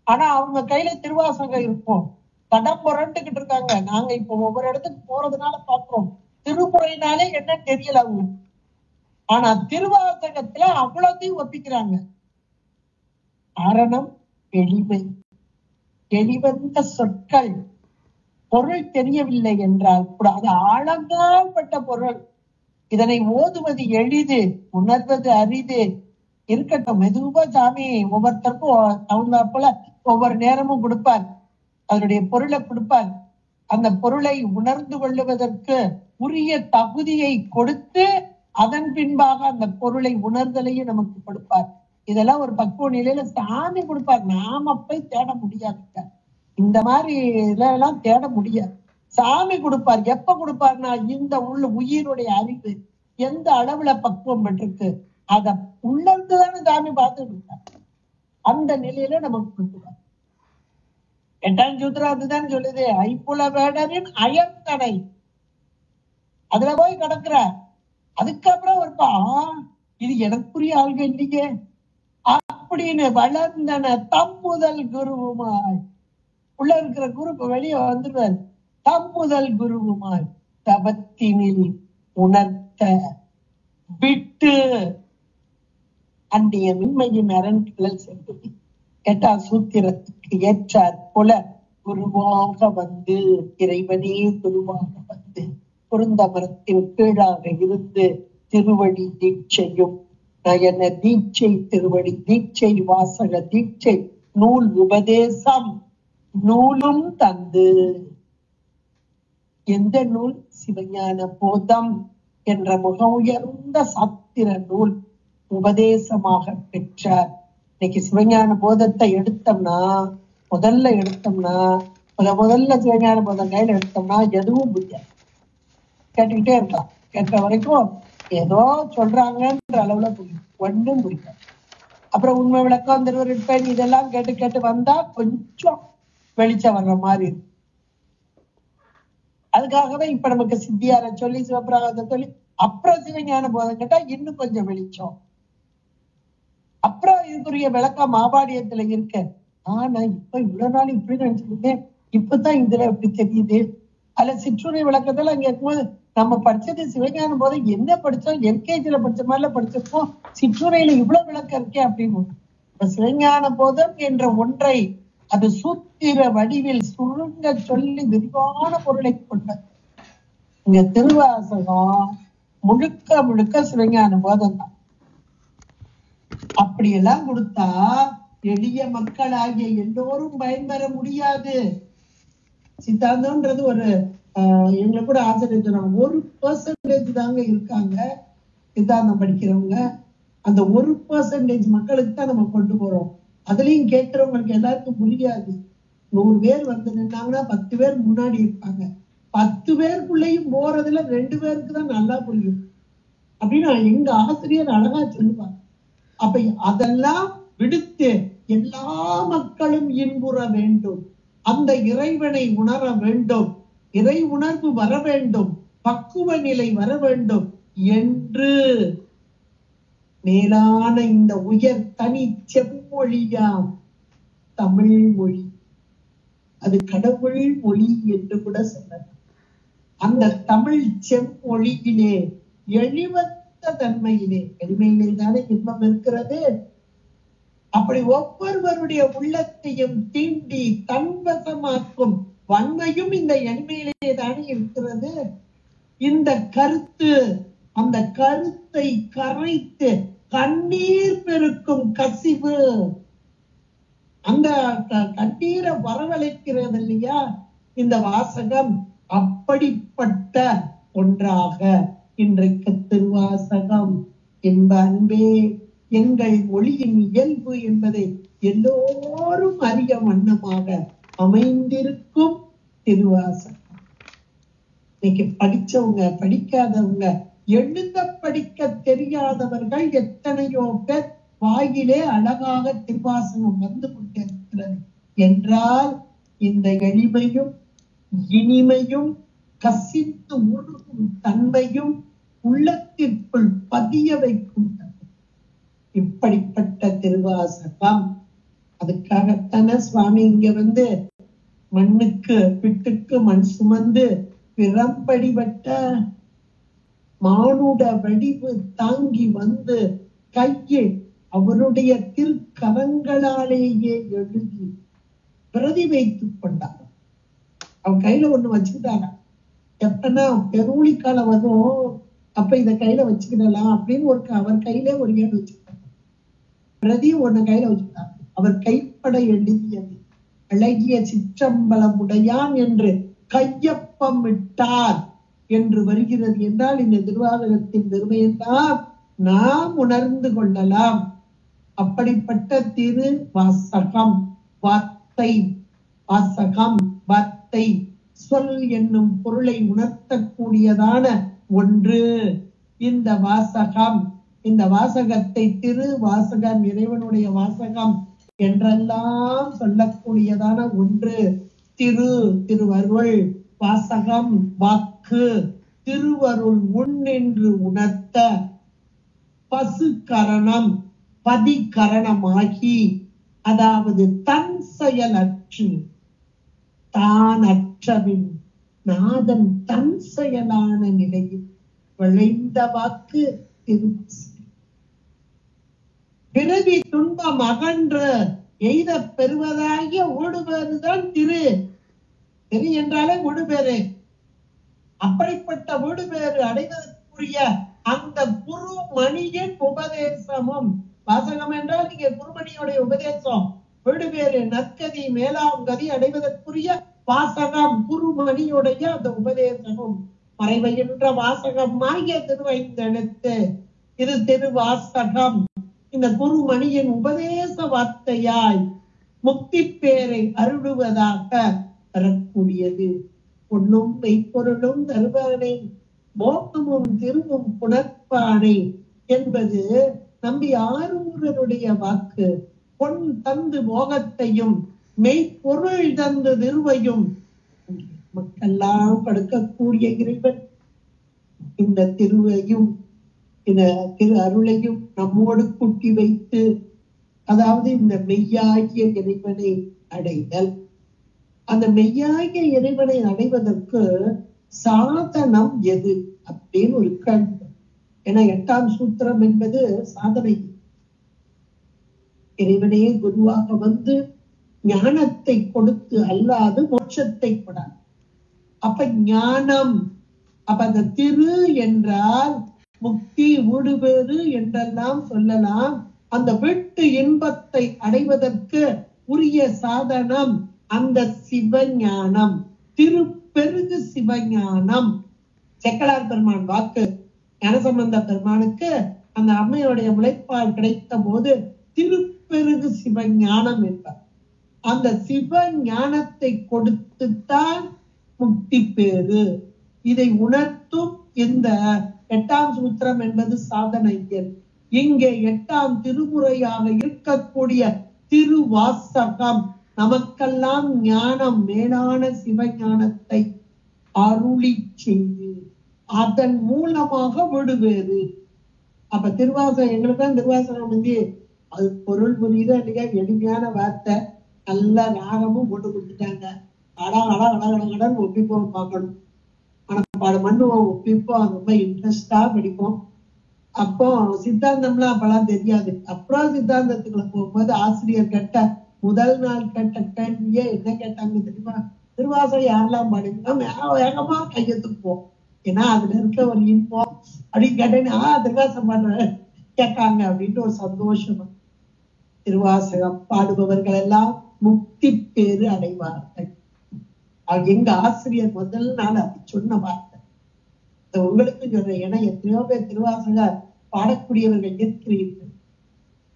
ஆனா அவங்க கையில திருவாசகம் இருக்கும். கடம் புரண்டுகிட்டு இருக்காங்க. நாங்க இப்போ ஒவ்வொரு இடத்துக்கு போறதுனால பாக்குறோம், திருமுறைனாலே என்னன்னு தெரியல அவங்க, ஆனா திருவாசகத்துல அவ்வளவுத்தையும் ஒப்பிக்கிறாங்க. காரணம் எளிமை. எளிவந்த சொற்கள், பொருள் தெரியவில்லை என்றால் கூட அது ஆழங்கால்பட்ட பொருள். இதனை ஓதுவது எளிது, உணர்வது அரிது. இருக்கட்டும், மெதுவா சாமி ஒவ்வொருத்தருக்கும் தகுந்தாப்புல ஒவ்வொரு நேரமும் கொடுப்பார், அதனுடைய பொருளை கொடுப்பார். அந்த பொருளை உணர்ந்து கொள்ளுவதற்கு உரிய தகுதியை கொடுத்து அதன் பின்பாக அந்த பொருளை உணர்தலையும் நமக்கு கொடுப்பார். இதெல்லாம் ஒரு பக்குவ நிலையில சாமி கொடுப்பார். நாம போய் தேட முடியாது, இந்த மாதிரி இதெல்லாம் தேட முடியாது. சாமி கொடுப்பார். எப்ப கொடுப்பார்னா, இந்த உயிருடைய அறிவு எந்த அளவுல பக்குவம் பெற்றிருக்கு அத உள்ளதுதானே சாமி பார்த்துட்டு இருக்கார். அந்த நிலையில நமக்கு கொடுப்பார். 8ஆம் சூத்திரம் அதுதான் சொல்லுது, ஐப்புல வேடரின் அயந்தனை, அதுல போய் கிடக்குற. அதுக்கப்புறம் ஒருப்பா இது எனக்குரிய ஆள்க இல்லையே அப்படின்னு வளர்ந்தன தம் முதல் குருவுமாய், உள்ள இருக்கிற குரு வெளியே வந்துடுவார். தம் முதல் குருவுமாய் தபத்தினில் உணர்த்த விட்டு அந்நிய மின்மையின் அரண்களை சென்று 8ஆம் சூத்திரத்துக்கு ஏற்றாற் போல குருவாக வந்து, இறைவனே குருவாக வந்து குருந்தமரத்தின் கீழாக இருந்து திருவடி தீட்சையும் நயன தீட்சை, திருவடி தீட்சை, வாசக தீட்சை, நூல் உபதேசம் நூலும் தந்து, எந்த நூல்? சிவஞான போதம் என்ற முக உயர்ந்த சாத்திர நூல் உபதேசமாக பெற்றார். இன்னைக்கு சிவஞான போதத்தை எடுத்தோம்னா, முதல்ல சிவஞான போதம் கையில எடுத்தோம்னா எதுவும் புரியாது. கேட்டுக்கிட்டே இருக்கலாம். கேட்கிற வரைக்கும் ஏதோ சொல்றாங்கன்ற அளவுல புரியும், ஒன்றும் புரியாது. அப்புறம் உண்மை விளக்கம், திருவருட்பயன் இதெல்லாம் கேட்டு கேட்டு வந்தா கொஞ்சம் வெளிச்சம் வர்ற மாதிரி இருக்கு. அதுக்காகவே இப்ப நமக்கு சித்தியார சொல்லி, சிவபிரகாசத்தை சொல்லி, அப்புறம் சிவஞான போதம் கேட்டா இன்னும் கொஞ்சம் வெளிச்சம். அப்புறம் இதுக்குரிய விளக்கம் மாபாடியத்துல இருக்க. ஆனா இப்ப இவ்வளவு நாள் இப்படி நினைச்சிருந்தேன், இப்பதான் இதுல எப்படி தெரியுது. அதுல சிற்றுரை விளக்கத்துல அங்க இருக்கும்போது நம்ம படிச்சது சிவஞான போதம் என்ன படிச்சோம், எல்கேஜில படிச்ச மாதிரில படிச்சிருப்போம், சிற்றுரையில இவ்வளவு விளக்கம் இருக்கே அப்படின்னு. இப்ப சிவஞான போதம் என்ற ஒன்றை அது சூத்திர வடிவில் சுருங்க சொல்லி விரிவான பொருளை கொண்ட இங்க திருவாசகம் முழுக்க முழுக்க சிவஞான போதம் தான். அப்படியெல்லாம் கொடுத்தா எளிய மக்களாகிய எல்லோரும் பயன்பெற முடியாது. சித்தாந்தம்ன்றது ஒரு எங்களை கூட ஆசிரியர் சொன்னாங்க, 1% தாங்க இருக்காங்க சித்தாந்தம் படிக்கிறவங்க. அந்த 1% மக்களுக்கு தான் நம்ம கொண்டு போறோம். அதுலயும் கேட்கிறவங்களுக்கு எல்லாருக்கும் புரியாது. 100 பேர் வந்து நின்னாங்கன்னா 10 பேர் முன்னாடி இருப்பாங்க. 10 பேருக்குள்ளேயும் போறதுல 2 பேருக்கு தான் நல்லா புரியும் அப்படின்னு எங்க ஆசிரியர் அழகா சொல்லுவாங்க. அப்ப அதெல்லாம் விடுத்து எல்லா மக்களும் இன்புற வேண்டும், அந்த இறைவனை உணர வேண்டும், இறை உணர்வு வர வேண்டும், பக்குவ நிலை வர வேண்டும் என்று மேலான இந்த உயர் தனி செம்மொழியாம் தமிழ் மொழி. அது கடவுள் மொழி என்று கூட சொல்லலாம். அந்த தமிழ் செம்மொழியிலே எளிவந்த தன்மையிலே, எளிமையிலே தானே இன்பம் இருக்கிறது. அப்படி ஒவ்வொருவருடைய உள்ளத்தையும் தீண்டி தன்வசமாக்கும் வன்மையும் இந்த எளிமையிலே தானே இருக்கிறது. இந்த கருத்து அந்த கருத்தை கரைத்து கண்ணீர் பெருக்கும் கசிவு, அந்த கண்ணீரை வரவழைக்கிறது இல்லையா இந்த வாசகம். அப்படிப்பட்ட ஒன்றாக இன்றைக்கு திருவாசகம். என்ப அன்பே எங்கள் மொழியின் இயல்பு என்பதை எல்லோரும் அறிய வண்ணமாக அமைந்திருக்கும் திருவாசகம். இன்னைக்கு படிச்சவங்க, படிக்காதவங்க, எழுத படிக்க தெரியாதவர்கள் எத்தனையோ பேர் வாயிலே அழகாக திருவாசகம் வந்து கொண்டிருக்கிறது என்றால் இந்த எளிமையும் இனிமையும் கசிந்து உருகும் தன்மையும் உள்ளத்திற்குள் பதிய வைக்கும் இப்படிப்பட்ட திருவாசகம். அதுக்காகத்தான சுவாமி இங்க வந்து மண்ணுக்கு பிட்டுக்கு மண் சுமந்து பிறம்படிபட்ட மானுட வடிவு தாங்கி வந்து கையில் அவருடைய திருக்கரங்களாலேயே எழுதி பிரதி வைத்துக் கொண்டார். அவன் கையில ஒண்ணு வச்சுக்கிட்டாங்க. எப்பன்னா பெருவழி காலம் வரும், அப்ப இத கையில வச்சுக்கிடலாம் அப்படின்னு அவர் கையிலே ஒரு ஏடு வச்சுக்கிட்டாங்க. பிரதி ஒண்ணு கையில வச்சுக்கிட்டாங்க. அவர் கைப்பட எழுதியது அழகிய சிற்றம்பலமுடையான் என்று கையப்பம் விட்டார் என்று வருகிறது என்றால் இந்த திருவாசகத்தின் பெருமையெல்லாம் நாம் உணர்ந்து கொள்ளலாம். அப்படிப்பட்ட திரு வாசகம், வார்த்தை, வாசகம் வார்த்தை, சொல் என்னும் பொருளை உணர்த்தக்கூடியதான ஒன்று இந்த வாசகம். இந்த வாசகத்தை திரு வாசகம், இறைவனுடைய வாசகம் என்றெல்லாம் சொல்லக்கூடியதான ஒன்று திரு, திருவருள், வாசகம் வாக்கு, திருவருள் முன்னின்று உணர்த்த பசு கரணம் பதிகரணமாகி, அதாவது தன் செயலற்று தான் அற்றவின் நாதன் தன் செயலான நிலையில் விளைந்த வாக்கு திருவாசகம். பிறவி துன்பம் அகன்று எய்த பெறுவதாகிய ஓடுபேறுதான் திரு. திரு என்றாலே ஓடுபேறு. அப்படிப்பட்ட ஓடுபேறு அடைவதற்குரிய அந்த குருமணியின் உபதேசமும், வாசகம் என்றால் இங்கே குருமணியுடைய உபதேசம், வீடுபேறு நற்கதி மேலாம் கதி அடைவதற்குரிய வாசகம் குருமணியுடைய அந்த உபதேசமும் மறைவைகின்ற வாசகம் ஆகிய திருவைந்தெழுத்து. இது திருவாசகம். இந்த குருமணியின் உபதேச வார்த்தையாய் முக்தி பேரை அருளுவதாக பெறக்கூடியது. பொன்னும் மெய்ப்பொருளும் தருவானே, மோகமும் திருவும் புணர்ப்பானே என்பது நம்பி ஆரூரருடைய வாக்கு. பொன் தந்து மோகத்தையும் மெய்ப்பொருள் தந்து திருவையும் மக்கெல்லாம் படுக்கக்கூடிய இறைவன் இந்த திருவையும் இந்த திரு அருளையும் நம்மோடு கூட்டி வைத்து, அதாவது இந்த மெய்யாகிய இறைவனை அடைதல். அந்த மெய்யாகிய இறைவனை அடைவதற்கு சாதனம் எது அப்படின்னு ஒரு கேள்வி. ஏன்னா 8ஆம் சூத்திரம் என்பது சாதனை. இறைவனே குருவாக வந்து ஞானத்தை கொடுத்து அல்லாது மோட்சத்தை கொடாது. அப்ப ஞானம், அப்ப அந்த திரு என்றால் முக்தி, ஊடுபேறு என்றெல்லாம் சொல்லலாம். அந்த வீட்டு இன்பத்தை அடைவதற்கு உரிய சாதனம் அந்த சிவஞானம், திருப்பெருகு சிவஞானம். செக்கலார் பெருமான் வாக்கு. ஞானசம்பந்த பெருமானுக்கு அந்த அம்மையுடைய முளைப்பால் கிடைத்த போது திருப்பெருகு சிவஞானம் என்பார். அந்த சிவஞானத்தை கொடுத்துத்தான் முக்தி பேரு. இதை உணர்த்தும் இந்த 8ஆம் சூத்திரம் என்பது சாதனையல். இங்கே 8ஆம் திருமுறையாக இருக்கக்கூடிய திருவாசகம் நமக்கெல்லாம் ஞானம், மேலான சிவஞானத்தை அருளி செய்து அதன் மூலமாக விடுவேறு. அப்ப திருவாசகம் எங்களுக்கு திருவாசகம் வந்து அது பொருள் புரியுதோ இல்லையா, எளிமையான வார்த்தை. நல்ல ராகமும் போட்டு கொடுத்துட்டாங்க. அடகடன் ஒப்பிப்போம் பார்க்கணும். மனப்பாடம் பண்ணுவோம், ஒப்பிப்போம், ரொம்ப இன்ட்ரெஸ்டா படிப்போம். அப்போ சித்தாந்தம்லாம் அப்பெல்லாம் தெரியாது. அப்புறம் சித்தாந்தத்துக்குள்ள போகும்போது ஆசிரியர் கேட்ட முதல் நாள் கேட்ட கேள்வியே என்ன கேட்டாங்க தெரியுமா? திருவாசகம் யாரெல்லாம் பாடுங்க வேகமா கையெழுத்துப்போம். ஏன்னா அதுல இருக்க ஒரு இன்பம் அப்படின்னு கேட்டேன்னா திருவாசகம் பாடுற கேட்காங்க அப்படின்னு ஒரு சந்தோஷமா. திருவாசகம் பாடுபவர்கள் எல்லாம் முக்தி பேரு அடைவார்கள். எங்க ஆசிரியர் முதல் நாள் அப்படி சொன்ன வார்த்தை உங்களுக்கும் சொல்றேன். ஏன்னா எத்தனையோ பேர் திருவாசக பாடக்கூடியவர்கள் இருக்கிறீர்கள்.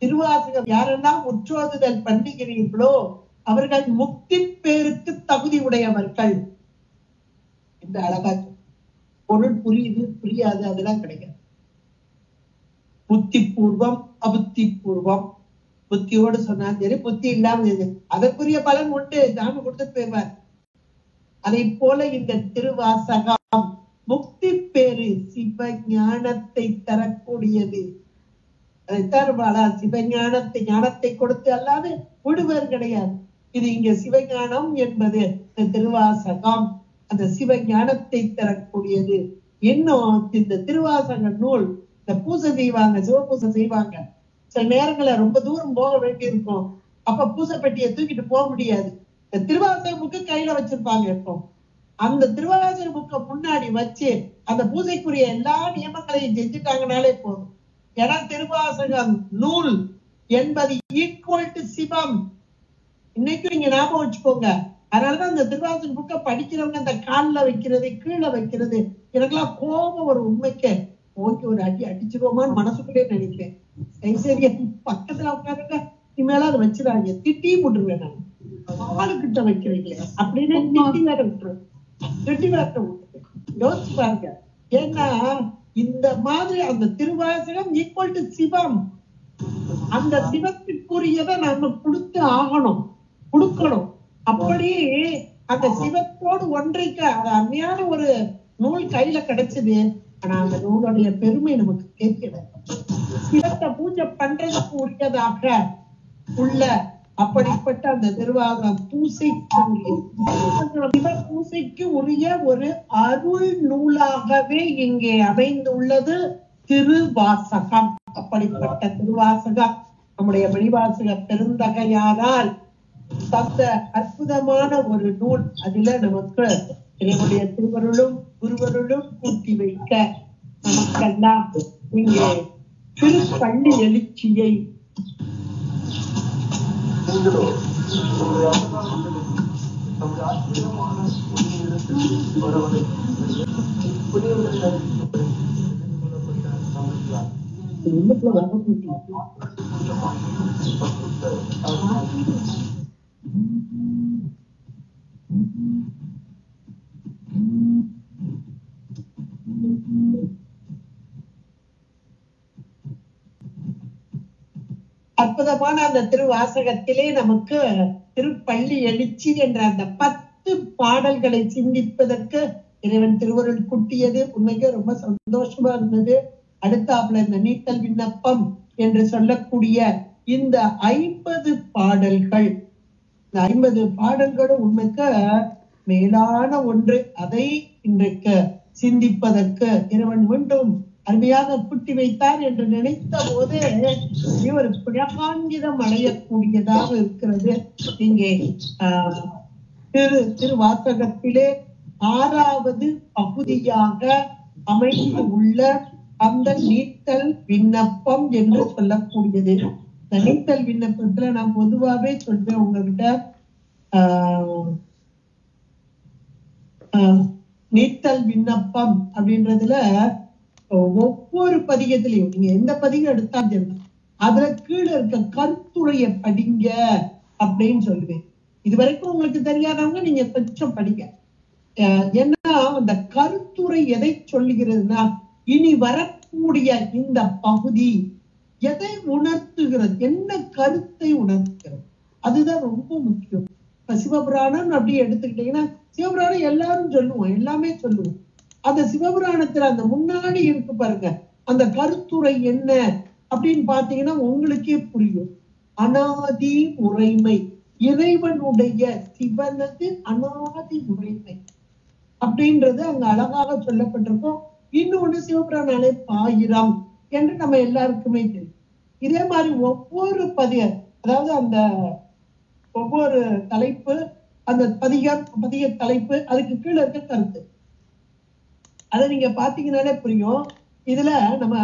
திருவாசகம் யாரெல்லாம் முற்றோதுதல் பண்ணுகிறீர்களோ அவர்கள் முக்தி பேருக்கு தகுதி உடையவர்கள் என்று அழகா. பொருள் புரியுது புரியாது அதெல்லாம் கிடையாது. புத்தி பூர்வம் அபுத்தி பூர்வம். புத்தியோடு சொன்னா சரி, புத்தி இல்லாம அதற்குரிய பலன் உண்டு, தாம கொடுத்துட்டு போயிருவார். அதை போல இந்த திருவாசகம் முக்தி பேரு சிவ ஞானத்தை தரக்கூடியது. அதைத்தான் சிவஞானத்தை ஞானத்தை கொடுத்து அல்லாது விடுவர் கிடையாது. இது இங்க சிவஞானம் என்பது இந்த திருவாசகம் அந்த சிவ ஞானத்தை தரக்கூடியது. இன்னும் இந்த திருவாசக நூல் இந்த பூசை செய்வாங்க, சிவபூசை செய்வாங்க. சில நேரங்கள்ல ரொம்ப தூரம் போக வேண்டி இருக்கும். அப்ப பூசை பெட்டியை தூக்கிட்டு போக முடியாது. இந்த திருவாசக புக்கு கையில வச்சிருப்பாங்க. இப்போ அந்த திருவாசக புக்க முன்னாடி வச்சு அந்த பூசைக்குரிய எல்லா நியமங்களையும் செஞ்சுட்டாங்கனாலே போதும். ஏன்னா திருவாசகம் நூல் என்பது ஈக்குவல் டு சிவம். இன்னைக்கும் நீங்க ஞாபகம் வச்சுக்கோங்க. அதனாலதான் அந்த திருவாசக புக்க படிக்கிறவங்க அந்த காலில் வைக்கிறது கீழே வைக்கிறது எனக்கெல்லாம் கோபம் ஒரு உண்மைக்கு ஓகே ஒரு அடி அடிச்சிருவோமான்னு மனசுக்குள்ளே நினைக்கிறேன். சரி பக்கத்துல உட்காந்துங்க இனிமேல அதை வச்சிடாங்க, திட்டி போட்டுருவேன். நான் ஆளுக்கிட்ட வைக்கிறீங்களே அப்படின்னு திட்டி வேற விட்டுருவேன். திட்டி வேற விட்டுருவேன். யோசிச்சு பாருங்க. ஏன்னா இந்த மாதிரி அந்த திருவாசகம் ஈக்குவல் டு சிவம். அந்த சிவத்திற்குரியதை நாம கொடுத்து ஆகணும், கொடுக்கணும். அப்படி அந்த சிவத்தோடு ஒன்றைக்க அருமையான ஒரு நூல் கையில கிடைச்சது. ஆனா அந்த நூலுடைய பெருமை நமக்கு தெரியல. சிவத்தை பூஜை பண்றதுக்கு உரியதாக உள்ள அப்படிப்பட்ட அந்த திருவாசகம் பூசைக்கு உரிய ஒரு அருள் நூலாகவே இங்கே அமைந்துள்ளது திருவாசகம். அப்படிப்பட்ட திருவாசகம் நம்முடைய மணிவாசக பெருந்தகையாரால் தந்த அற்புதமான ஒரு நூல். அதுல நமக்கு என்னுடைய திருவருளும் குருவருளும் கூட்டி வைக்க நமக்கெல்லாம் இங்கே திருப்பள்ளி எழுச்சியை அற்புதமான அந்த திருவாசகத்திலே நமக்கு திருப்பள்ளி எழுச்சி என்ற அந்த 10 பாடல்களை சிந்திப்பதற்கு இறைவன் திருவருள் கூட்டியது. உண்மைக்கு ரொம்ப சந்தோஷமா இருந்தது. அடுத்தாப்புல இந்த நீட்டல் விண்ணப்பம் என்று சொல்லக்கூடிய இந்த 50 பாடல்கள், இந்த 50 பாடல்களும் உண்மைக்கு மேலான ஒன்று. அதை இன்றைக்கு சிந்திப்பதற்கு இறைவன் மீண்டும் அருமையாக கூட்டி வைத்தார் என்று நினைத்த போது ஒரு புலகாங்கிதம் அடையக்கூடியதாக இருக்கிறது. இங்கே திருவாசகத்திலே 6வது பகுதியாக அமைந்து உள்ள அந்த நீட்டல் விண்ணப்பம் என்று சொல்லக்கூடியது. இந்த நீட்டல் விண்ணப்பத்துல நான் பொதுவாவே சொல்றேன் உங்ககிட்ட. நீட்டல் விண்ணப்பம் அப்படின்றதுல ஒவ்வொரு பதிகத்திலையும் நீங்க எந்த பதிகம் எடுத்தாலும் அதுல கீழே இருக்க கருத்துரைய படிங்க அப்படின்னு சொல்லுவேன். இது வரைக்கும் உங்களுக்கு தெரியாதவங்க நீங்க கொஞ்சம் படிங்க. ஏன்னா அந்த கருத்துரை எதை சொல்லுகிறதுனா இனி வரக்கூடிய இந்த பகுதி எதை உணர்த்துகிறது, என்ன கருத்தை உணர்த்துகிறது, அதுதான் ரொம்ப முக்கியம். இப்ப சிவபுராணம் அப்படி எடுத்துக்கிட்டீங்கன்னா சிவபுராணம் எல்லாரும் சொல்லுவோம், எல்லாமே சொல்லுவோம். அந்த சிவபுராணத்துல அந்த முன்னாடி இருக்கு பாருங்க அந்த கருத்துரை என்ன அப்படின்னு பாத்தீங்கன்னா உங்களுக்கே புரியும். அனாதி முறைமை இறைவனுடைய சிவனது அனாதி உரிமை அப்படின்றது அங்க அழகாக சொல்லப்பட்டிருக்கும். இன்னொன்னு சிவபுராணாலே பாயிரம் என்று நம்ம எல்லாருக்குமே தெரியும். இதே மாதிரி ஒவ்வொரு அதாவது அந்த ஒவ்வொரு தலைப்பு, அந்த பதிக தலைப்பு, அதுக்கு கீழே இருக்க கருத்து, அதை நீங்க பாத்தீங்கன்னாலே புரியும். இதுல நம்ம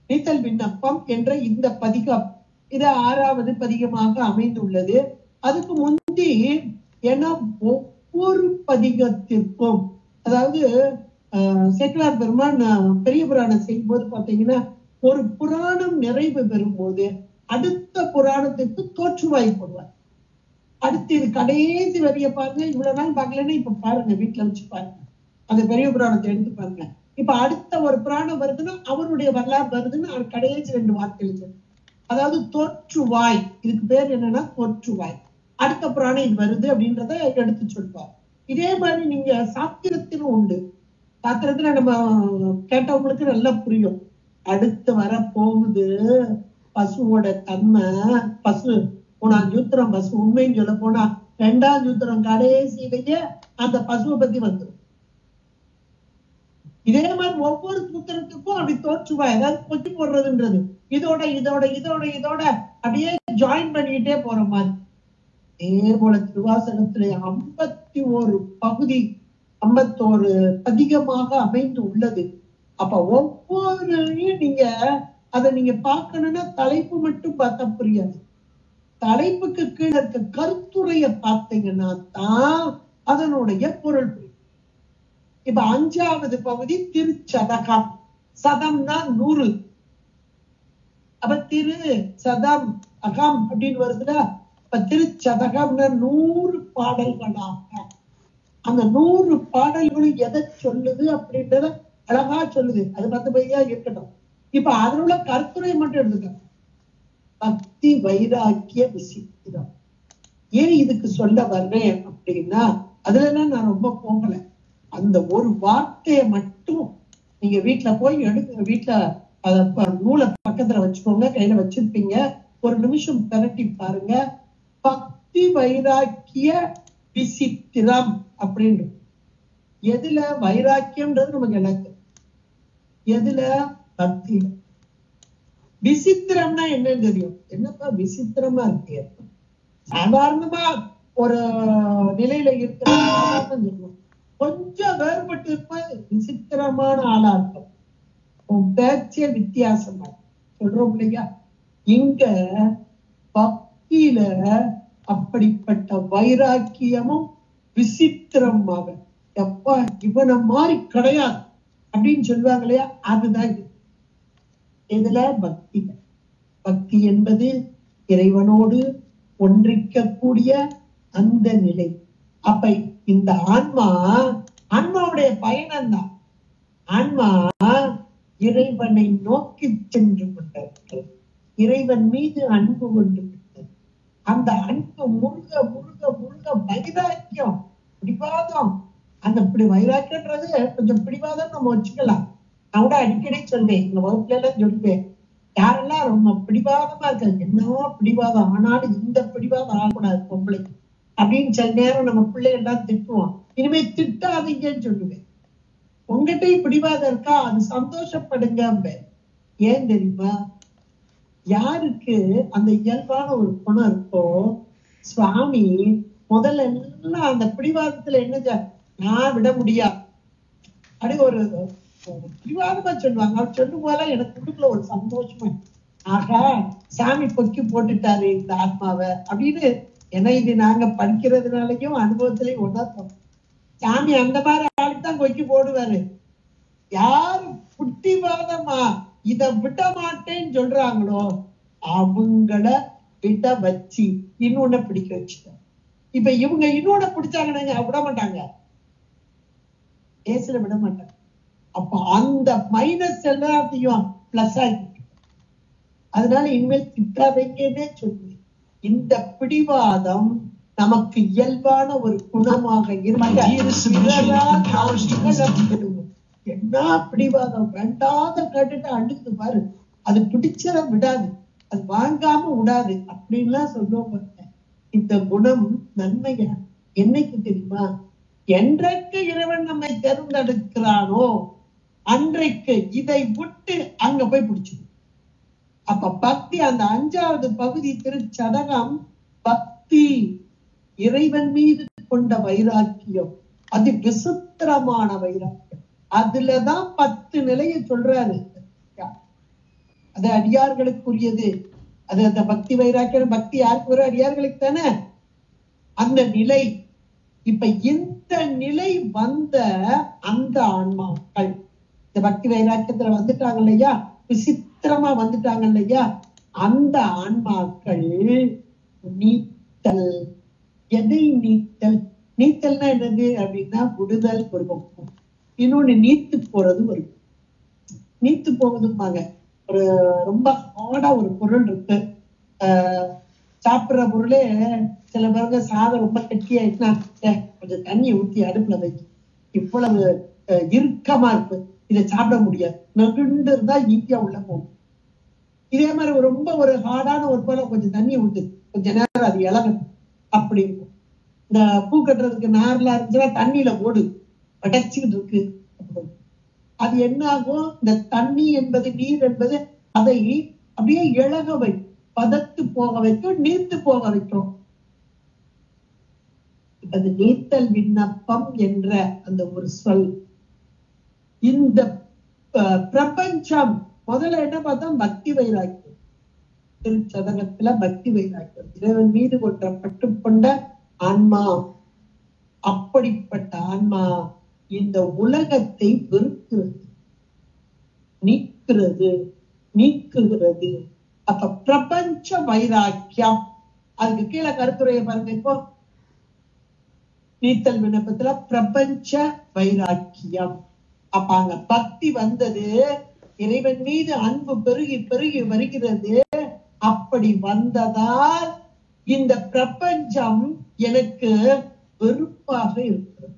நீத்தல் விண்ணப்பம் என்ற இந்த பதிகம் இது 6வது பதிகமாக அமைந்துள்ளது. அதுக்கு முந்தி ஏன்னா ஒவ்வொரு பதிகத்திற்கும், அதாவது சேக்கிழார் பெருமான் பெரிய புராணம் செய்யும் போது பாத்தீங்கன்னா ஒரு புராணம் நிறைவு பெறும்போது அடுத்த புராணத்திற்கு தோற்றுவாய் போடுவார். அடுத்து இது கடைசி வரிய பாருங்க, இவ்வளவு நாள் பார்க்கலன்னா இப்ப பாருங்க, வீட்டுல வச்சு பாருங்க, அந்த பெரிய புராணத்தை எடுத்து பாருங்க. இப்ப அடுத்த ஒரு புராணம் வருதுன்னா அவருடைய வரலாறு வருதுன்னு கடைசி 2 வார்த்தை எழுது. அதாவது தோற்றுவாய், இதுக்கு பேர் என்னன்னா தோற்றுவாய். அடுத்த புராணம் இது வருது அப்படின்றத எடுத்து சொல்லுவார். இதே மாதிரி நீங்க சாத்திரத்திலும் உண்டு. சாத்திரத்துல நம்ம கேட்டவங்களுக்கு நல்லா புரியும். அடுத்து வர போகுது பசுவோட தன்மை, பசு 3ஆம் சூத்திரம் பசு. உண்மைன்னு சொல்ல போனா 2ஆம் சூத்திரம் கடைசியிலேயே அந்த பசுவை பத்தி வந்துடும். இதே மாதிரி ஒவ்வொரு சூத்திரத்துக்கும் அப்படி தோற்றுவாய், அதாவது கொச்சு போடுறதுன்றது இதோட இதோட இதோட இதோட அப்படியே ஜாயின் பண்ணிக்கிட்டே போற மாதிரி. அதே போல திருவாசகத்துல 51 பகுதி, 51 பதிகமாக அமைந்து உள்ளது. அப்ப ஒவ்வொருளையும் நீங்க அதை நீங்க பார்க்கணும்னா தலைப்பு மட்டும் பார்த்தா புரியாது. தலைப்புக்கு கீழே இருக்க கருத்துரைய பார்த்தீங்கன்னா தான் அதனுடைய பொருள் புரியும். இப்ப 5வது பகுதி திருச்சதகம். சதம்னா 100. அப்ப திரு சதம் அகம் அப்படின்னு வருதுல. இப்ப திருச்சதகம்னா 100 பாடல்களாக. அந்த 100 பாடல்களும் எதை சொல்லுது அப்படின்றத அழகா சொல்லுது. அது 10 பையா இருக்கட்டும். இப்ப அதுல உள்ள கருத்துரை மட்டும் எடுத்துக்க. பக்தி வைராக்கிய விசித்திரம். ஏன் இதுக்கு சொல்ல வர்றேன் அப்படின்னா, அதுலலாம் நான் ரொம்ப போகல. அந்த ஒரு வார்த்தையை மட்டும் நீங்க வீட்டுல போய் எடுக்க, வீட்டுல அத நூலை பக்கத்துல வச்சுக்கோங்க, கையில வச்சிருப்பீங்க, ஒரு நிமிஷம் திரட்டி பாருங்க. பக்தி வைராக்கிய விசித்திரம் அப்படின்னு. எதுல வைராக்கியம்ன்றது நமக்கு எனக்கு, எதுல பக்தியில. விசித்திரம்னா என்னன்னு தெரியும். என்னப்பா விசித்திரமா இருக்கு, சாதாரணமா ஒரு நிலையில இருக்கிற கொஞ்சம் வேறுபட்டு இருப்பது விசித்திரமான ஆளா இருக்கும். உன் பேச்சே வித்தியாசமா சொல்றோம் இல்லையா? இங்க பக்தியில அப்படிப்பட்ட வைராக்கியமும் விசித்திரமாக, எப்பா இவனை மாதிரி கிடையாது அப்படின்னு சொல்லுவாங்க இல்லையா? அதுதான் இது. இதுல பக்தி. பக்தி என்பது இறைவனோடு ஒன்றிக்கக்கூடிய அந்த நிலை. அப்ப இந்த ஆன்மாவுடைய பயணம் தான். ஆன்மா இறைவனை நோக்கி சென்று கொண்டிருக்கிறது. இறைவன் மீது அன்பு கொண்டு விட்டது. அந்த அன்பு முருக முருக முருக வைராக்கியம், பிடிவாதம். அந்த வைராக்கியன்றது கொஞ்சம் பிடிவாதம் நம்ம வச்சுக்கலாம். நான் கூட அடிக்கடி சொல்வேன், எங்க வகுப்புல எல்லாம் சொல்லுவேன், யாரெல்லாம் ரொம்ப பிடிவாதமா இருக்காது, என்னவோ பிடிவாதம், ஆனாலும் இந்த பிடிவாதம் ஆகக்கூடாது பொம்பளை அப்படின்னு சில நேரம் நம்ம பிள்ளைகள்லாம் திட்டுவோம். இனிமே திட்டாதீங்கன்னு சொல்லுவேன். உங்ககிட்ட பிடிவாதம் இருக்கா, அது சந்தோஷப்படுங்க. ஏன் தெரியுமா? யாருக்கு அந்த இயல்பான ஒரு குணம் இருக்கோ, சுவாமி முதல்ல எல்லாம் அந்த பிடிவாதத்துல என்ன நான் விட முடியாது அப்படி ஒரு பிடிவாதமா சொல்லுவாங்க. அவர் சொல்லும் போதெல்லாம் எனக்கு உள்ளுக்குள்ள ஒரு சந்தோஷமா, ஆகா சாமி பொக்கி போட்டுட்டாரு இந்த ஆத்மாவை அப்படின்னு. ஏன்னா இது நாங்க படிக்கிறதுனாலயும் அனுபவத்திலையும் உணர்த்தோம். சாமி அந்த மாதிரி ஆளுக்கு தான் கொக்கி போடுவாரு. யாரு புத்திவாதமா இத விட மாட்டேன்னு சொல்றாங்களோ அவங்கள விட வச்சு இன்னொன்னு பிடிக்க வச்சுட்டாங்க. இப்ப இவங்க இன்னொன்னு பிடிச்சாங்கன்னா விட மாட்டாங்க, பேசல விட மாட்டாங்க. அப்ப அந்த மைனஸ் எல்லாத்தையும் பிளஸ் ஆகி, அதனால இனிமேல் திட்டாதீங்கன்னே சொல்லுவேன். இந்த பிடிவாதம் நமக்கு இயல்பான ஒரு குணமாக என்ன பிடிவாதம் வேண்டாத கேட்டுட்டு அழுத்து பாரு, அது பிடிச்சத விடாது. அது வாங்காம விடாது அப்படின்லாம் சொல்லுவோம். இந்த குணம் நன்மையா என்னைக்கு தெரியுமா? என்றைக்கு இறைவன் நம்மை தேர்ந்தெடுக்கிறானோ அன்றைக்கு இதை விட்டு அங்க போய் பிடிச்சிடும். அப்ப பக்தி, அந்த 5வது பகுதி திருச்சதகம் பக்தி, இறைவன் மீது கொண்ட வைராக்கியம், அது விசித்திரமான வைராக்கியம். அதுலதான் 10 நிலையை சொல்றாரு. அது அடியார்களுக்குரியது. அது அந்த பக்தி வைராக்கியம். பக்தி யாருக்கு வரும்? அடியார்களுக்கு தானே அந்த நிலை. இப்ப இந்த நிலை வந்த அந்த ஆன்மாக்கள் இந்த பக்தி வைராக்கியத்துல வந்துட்டாங்க இல்லையா, விசித்திரமா வந்துட்டாங்க இல்லையா, அந்த ஆன்மாக்கள் நீத்தல். எதை நீத்தல்? நீத்தல்னா என்னது அப்படின்னா விடுதல் ஒரு பக்கம், இன்னொன்னு நீத்து போறது ஒரு நீத்து போவதுமாங்க. ஒரு ரொம்ப ஹார்டா ஒரு பொருள் இருக்கு, சாப்பிடுற பொருளே சில பேருக்கு சாதம் ரொம்ப கெட்டியாயிட்டுனா கொஞ்சம் தண்ணியை ஊற்றி அடுப்புல வைக்க, இவ்வளவு இறுக்கமா இருக்கு, இதை சாப்பிட முடியாது, நகுண்டு இருந்தா ஈஸியா உள்ள போகும். இதே மாதிரி ரொம்ப ஒரு ஹார்டான ஒரு பொருளை கொஞ்சம் தண்ணியை ஊத்து, கொஞ்ச நேரம் அது இளகணும் அப்படி இருக்கும். இந்த பூ கட்டுறதுக்கு நார்லாம் இருந்துச்சுன்னா தண்ணியில ஓடு அடைச்சிக்கிட்டு இருக்கு. அது என்ன ஆகும்? இந்த தண்ணி என்பது, நீர் என்பது அதை அப்படியே இழக வைக்கும், பதத்து போக வைக்கும், நீர்த்து போக வைக்கும். அது நீத்தல் விண்ணப்பம் என்ற அந்த ஒரு சொல். இந்த பிரபஞ்சம் முதல்ல என்ன பார்த்தா பக்தி வைராக்கியம். திருச்சதகத்துல பக்தி வைராக்கியம், இறைவன் மீது கொண்ட பட்டுக்கொண்ட ஆன்மா. அப்படிப்பட்ட ஆன்மா இந்த உலகத்தை வெறுக்கிறது, நீக்குகிறது. அப்ப பிரபஞ்ச வைராக்கியம். அதுக்கு கீழே கருத்துரையை பாருங்க. இப்போ நீத்தல் விண்ணப்பத்துல பிரபஞ்ச வைராக்கியம். அப்ப அங்க பக்தி வந்தது, இறைவன் மீது அன்பு பெருகி பெருகி வருகிறது. அப்படி வந்ததால் இந்த பிரபஞ்சம் எனக்கு வெறுப்பாக இருக்கிறது,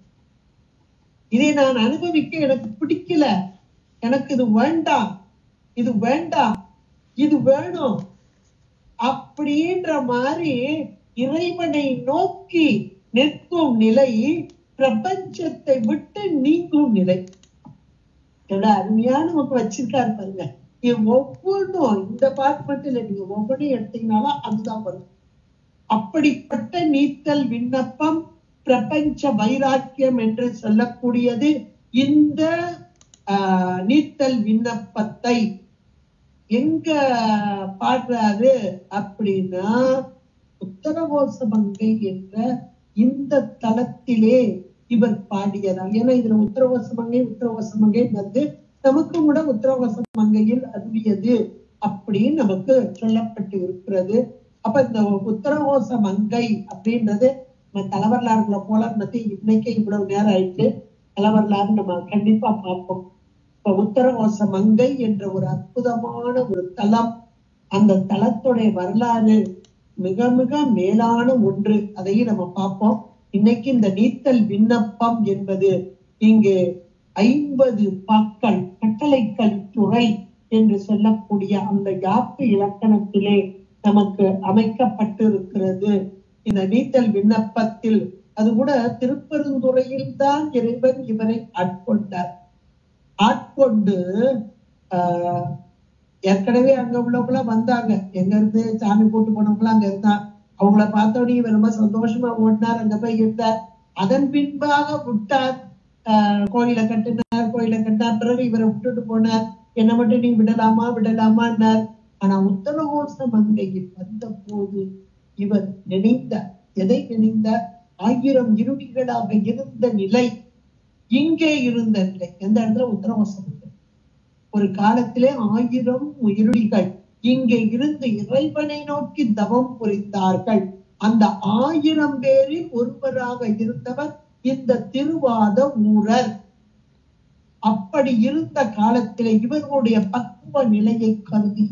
இதை நான் அனுபவிக்க எனக்கு பிடிக்கல, எனக்கு இது வேண்டாம், இது வேண்டாம், இது வேணும் அப்படின்ற மாதிரி இறைவனை நோக்கி நிற்கும் நிலை பிரபஞ்சத்தை விட்டு நீங்கும் நிலை. அருமையான நமக்கு வச்சிருக்காரு பாருங்க. ஒவ்வொன்றும் இந்த பாட்டு மட்டும் இல்லை, நீங்க ஒவ்வொன்றும் எடுத்தீங்கனாலும் அதுதான் வரும். அப்படிப்பட்ட நீத்தல் விண்ணப்பம் பிரபஞ்ச வைராக்கியம் என்று சொல்லக்கூடியது. இந்த நீத்தல் விண்ணப்பத்தை எங்க பாடுறாரு அப்படின்னா உத்தரகோசமங்கை என்ற இந்த தளத்திலே இவர் பாடியதால். ஏன்னா இதுல உத்தரகோசமங்கை வந்து நமக்கு கூட உத்தரகோசமங்கையில் அருளியது அப்படின்னு நமக்கு சொல்லப்பட்டு இருக்கிறது. அப்ப இந்த உத்தரகோசமங்கை அப்படின்றது நம்ம தலைவரலாறுல போல இன்னைக்கு இவ்வளவு நேரம் ஆயிட்டு தலைவரலாறு நம்ம கண்டிப்பா பார்ப்போம். இப்ப உத்தரகோசமங்கை என்ற ஒரு அற்புதமான ஒரு தலம், அந்த தலத்துடைய வரலாறு மிக மிக மேலான ஒன்று, அதையும் நம்ம பார்ப்போம். இன்னைக்கு இந்த நீத்தல் விண்ணப்பம் என்பது இங்கு 50 பாக்கள், கட்டளைக்கல் துறை என்று சொல்லக்கூடிய அந்த யாப்பு இலக்கணத்திலே நமக்கு அமைக்கப்பட்டு இருக்கிறது. இந்த நீத்தல் விண்ணப்பத்தில் அது கூட திருப்பெருந்துறையில் தான் இறைவன் இவரை ஆட்கொண்டார். ஆட்கொண்டு ஏற்கனவே அங்க உள்ளவங்களா வந்தாங்க, எங்க இருந்து சாமி போட்டு போனவங்களும் அங்க இருந்தார். அவங்கள பார்த்தோன்னே இவர் ரொம்ப சந்தோஷமா ஓடினார், அங்க போய் இருந்தார். அதன் பின்பாக விட்டார், கோயிலை கட்டினார். பிறகு இவரை விட்டுட்டு போனார். என்ன மட்டும் நீ விடலாமான்னார். ஆனா உத்தரகோசமங்கையில் வந்த போது இவர் நினைந்தார். எதை நினைந்தார்? 1000 இருடிகளாக இருந்த நிலை இங்கே இருந்த நிலை. எந்த இடத்துல? உத்தரகோசமங்கை. ஒரு காலத்திலே 1000 இருடிகள் இங்கே இருந்து இறைவனை நோக்கி தவம் புரிந்தார்கள். அந்த 1000 பேரில் ஒருவராக இருந்தவர் இந்த திருவாத ஊரர். அப்படி இருந்த காலத்திலே இவர்களுடைய பக்குவ நிலையை கருதி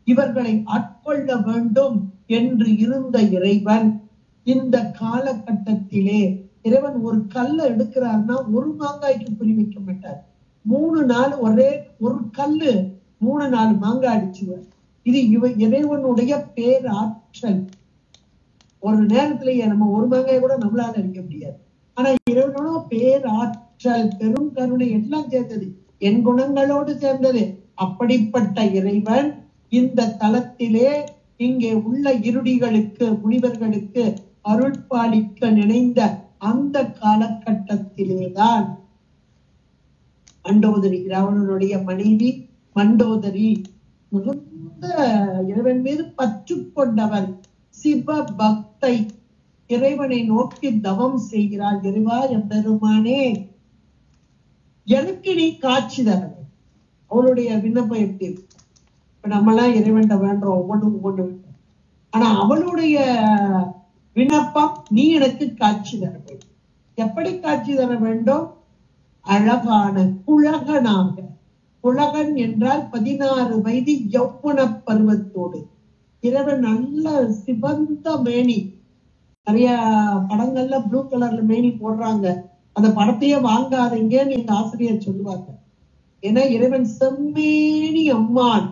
இவர்களை ஆட்கொள்ள வேண்டும் என்று இருந்த இறைவன் இந்த காலகட்டத்திலே இறைவன் ஒரு கல்லை எடுக்கிறார்னா ஒரு மாங்காய்க்கு குறி வைக்க மாட்டார். 3 நாள் ஒரே ஒரு கல்லு 3 4 மாங்காய் அடிச்சுவார். இது இறைவனுடைய பேராற்றல். ஒரு நேரத்திலேயே நம்ம ஒரு மாங்காய கூட நம்மளால அடிக்க முடியாது. ஆனா இறைவனோட பேராற்றல், பெரும் கருணை எல்லாம் சேர்ந்தது, என் குணங்களோடு சேர்ந்தது. அப்படிப்பட்ட இறைவன் இந்த தலத்திலே இங்கே உள்ள இருடிகளுக்கு, முனிவர்களுக்கு அருள் பாலிக்க நினைந்த அந்த காலகட்டத்திலேதான் மண்டோதரி, ராவணனுடைய மனைவி மண்டோதரி, மிகுந்த இறைவன் மீது பற்று கொண்டவன், சிவ பக்தை, இறைவனை நோக்கி தவம் செய்கிறாள். இறைவா எம்பெருமானே, எனக்கு நீ காட்சி தர. அவளுடைய விண்ணப்பம் எப்படி இருக்கு? இப்ப நம்மளாம் இறைவன் வேண்டோம், ஒவ்வொன்று. ஆனா அவளுடைய விண்ணப்பம், நீ எனக்கு காட்சி தர வேண்டும். எப்படி காட்சி தர வேண்டும்? அழகான குழகனாக. குழகன் என்றால் 16 வயது யௌவன பருவத்தோடு. இறைவன் நல்ல சிவந்த மேனி. நிறைய படங்கள்ல ப்ளூ கலர்ல மேனி போடுறாங்க. அந்த படத்தையே வாங்காதீங்கன்னு எங்க ஆசிரியர் சொல்லுவாங்க. ஏன்னா இறைவன் செம்மேனி அம்மான்,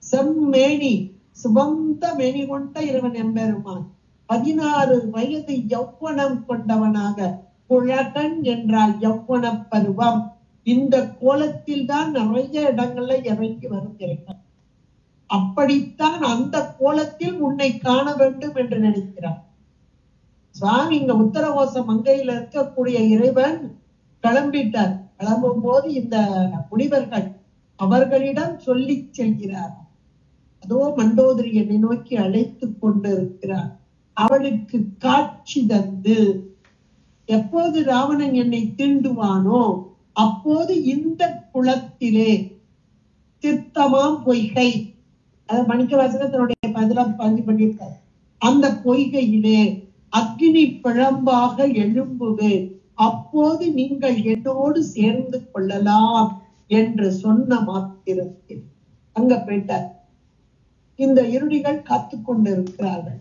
செம்மேனி, சிவந்த மேனி கொண்ட இறைவன் எம்பெருமான் 16 வயது யௌவனம் கொண்டவனாக. குழகன் என்றால் யௌவன பருவம். இந்த கோலத்தில் தான் நிறைய இடங்கள்ல இறங்கி வரும் இறைவன். அப்படித்தான் அந்த கோலத்தில் உன்னை காண வேண்டும் என்று நினைக்கிறார் சுவாமி. இங்க உத்தரகோச மங்கையில இருக்கக்கூடிய இறைவன் கிளம்பிட்டார். கிளம்பும் போது இந்த முனிவர்கள் அவர்களிடம் சொல்லி செல்கிறார். அதோ மண்டோதரி என்னை நோக்கி அழைத்து கொண்டு இருக்கிறார். அவளுக்கு காட்சி தந்து, எப்போது ராவணன் என்னை தீண்டுவானோ அப்போது இந்த குளத்திலே, தீர்த்தமாம் பொய்கை, அதை மணிக்க வாசகத்தினுடைய பதிலாம் பதிவு பண்ணியிருக்காரு, அந்த பொய்கையிலே அக்னி பிழம்பாக எழும்புவேன், அப்போது நீங்கள் என்னோடு சேர்ந்து கொள்ளலாம் என்று சொன்ன மாத்திரத்தில் அங்க போயிட்டார். இந்த இருடிகள் காத்து கொண்டிருக்கிறார்கள்.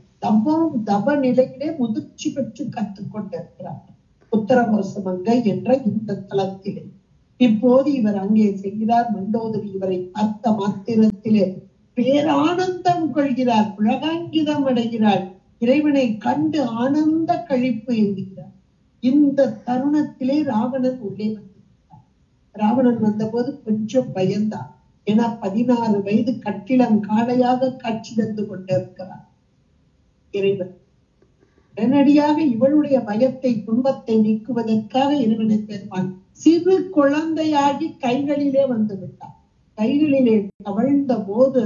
தவ நிலையிலே முதிர்ச்சி பெற்று கற்றுக் கொண்டிருக்கிறார்கள் உத்தரகோச மங்கை என்ற இந்த தலத்திலே. இப்போது இவர் அங்கே செய்கிறார். மண்டோதரி இவரை பார்த்த மாத்திரத்திலே பேரானந்தம் கொள்கிறார், புலகாங்கிதம் அடைகிறார், இறைவனை கண்டு ஆனந்த கழிப்பு எழுதுகிறார். இந்த தருணத்திலே ராவணன் உள்ளே வந்திருக்கிறார். ராவணன் வந்தபோது கொஞ்சம் பயந்தார். ஏன்னா 16 வயது கட்டிடம் காளையாக காட்சி தந்து கொண்டிருக்கிறார் இறைவன். உடனடியாக இவளுடைய பயத்தை, துன்பத்தை நீக்குவதற்காக இறைவனை பெறுவான். சிறு குழந்தையாகி கைகளிலே வந்து விட்டார். கைகளிலே தவழ்ந்த போது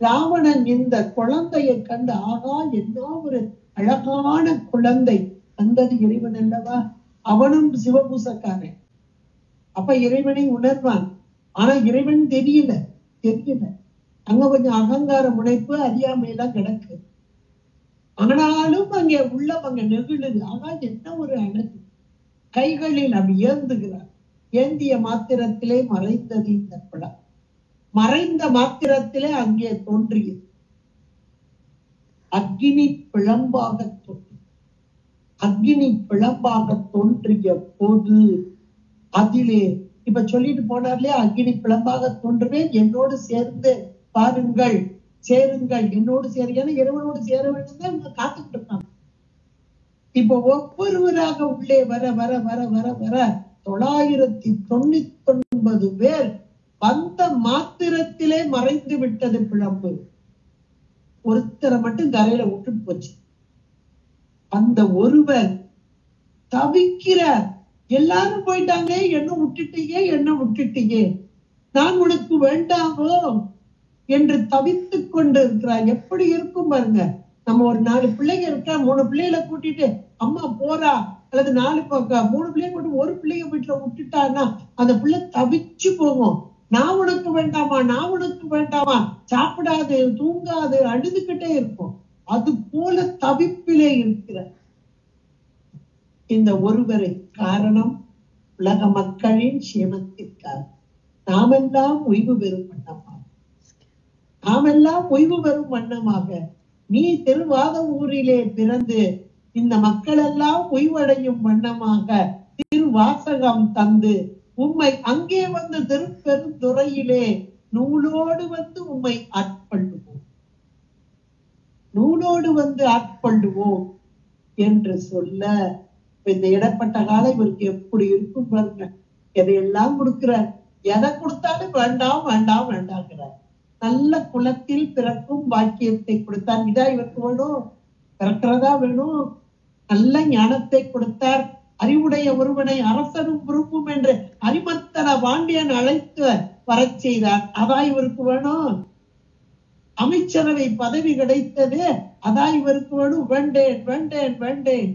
ராவணன் இந்த குழந்தையை கண்டு, ஆகா என்ன ஒரு அழகான குழந்தை, வந்தது இறைவன் அல்லவா, அவனும் சிவபூசக்காரன். அப்ப இறைவனை உணர்வான். ஆனா இறைவன் தெரியல. அங்க கொஞ்சம் அகங்கார முனைப்பு, அறியாமையெல்லாம் கிடக்கு. ஆனாலும் அங்கே உள்ளவங்க நெகிழுது. ஆகா என்ன ஒரு அழகு. கைகளில் அப்படி ஏந்துகிறார். ஏந்திய மாத்திரத்திலே மறைந்தது இந்த குளம். மறைந்த மாத்திரத்திலே அங்கே தோன்றியது அக்னி பிழம்பாக தோன்றியது. அக்னி பிழம்பாக தோன்றிய போது அதிலே இப்ப சொல்லிட்டு போனார்லயே, அக்னி பிழம்பாக தோன்றுவேன், என்னோடு சேர்ந்து பாருங்கள், சேருங்கள், என்னோடு சேருங்க, இறைவனோடு சேர வேண்டும் தான் இவங்க காத்துக்கிட்டு இருப்பாங்க. இப்ப ஒவ்வொருவராக உள்ளே வர வர வர வர வர 999 பேர் வந்த மாத்திரத்திலே மறைந்து விட்டது பிழம்பு. ஒருத்தரை மட்டும் கரையில விட்டுட்டு போச்சு. அந்த ஒருவர் தவிக்கிறார். எல்லாரும் போயிட்டாங்க, என்ன விட்டுட்டீங்க, நான் உனக்கு வேண்டாமோ என்று தவித்துக் கொண்டு இருக்கிறார். எப்படி இருக்கும் பாருங்க. நம்ம ஒரு 4 பிள்ளைங்க இருக்கா, 3 பிள்ளைகளை கூட்டிட்டு அம்மா போறா, அல்லது 3 பிள்ளைங்க கூட்டி ஒரு பிள்ளைங்க வீட்டுல விட்டுட்டான்னா அந்த பிள்ளை தவிச்சு போகும். நான் உனக்கு வேண்டாமா, சாப்பிடாது, தூங்காது, அழுதுகிட்டே இருக்கும். அது போல தவிப்பிலே இருக்கிற இந்த ஒருவரை காரணம் உலக மக்களின் சேமத்திற்காக நாமெல்லாம் ஓய்வு பெறும் வண்ணமாக நீ திருவாத ஊரிலே பிறந்து இந்த மக்கள் எல்லாம் ஓய்வடையும் வண்ணமாக திருவாசகம் தந்து உம்மை அங்கே வந்து திருப்பெருந்துறையிலே நூலோடு வந்து உம்மை ஆட்கொள்ளுவோம், நூலோடு வந்து ஆட்கொள்ளுவோம் என்று சொல்ல, இந்த இடப்பட்ட காலம் இவருக்கு எப்படி இருக்கும் பாருங்க. எதையெல்லாம் கொடுக்கிறார், எதை கொடுத்தாலும் வேண்டாம் வேண்டாம் வேண்டாங்கிறார். நல்ல குலத்தில் பிறக்கும் பாக்கியத்தை கொடுத்தார், இதா இவருக்கு வேணும், பிறக்கிறதா வேணும். நல்ல ஞானத்தை கொடுத்தார், அறிவுடைய ஒருவனை அரசனும் விரும்பும் என்று அரிமர்த்தன பாண்டியன் அழைத்து வரச் செய்தார், அதா இவருக்கு வேணும். அமைச்சரவை பதவி கிடைத்தது, அதா இவருக்கு வேணும். வேண்டேன் வேண்டேன் வேண்டேன்.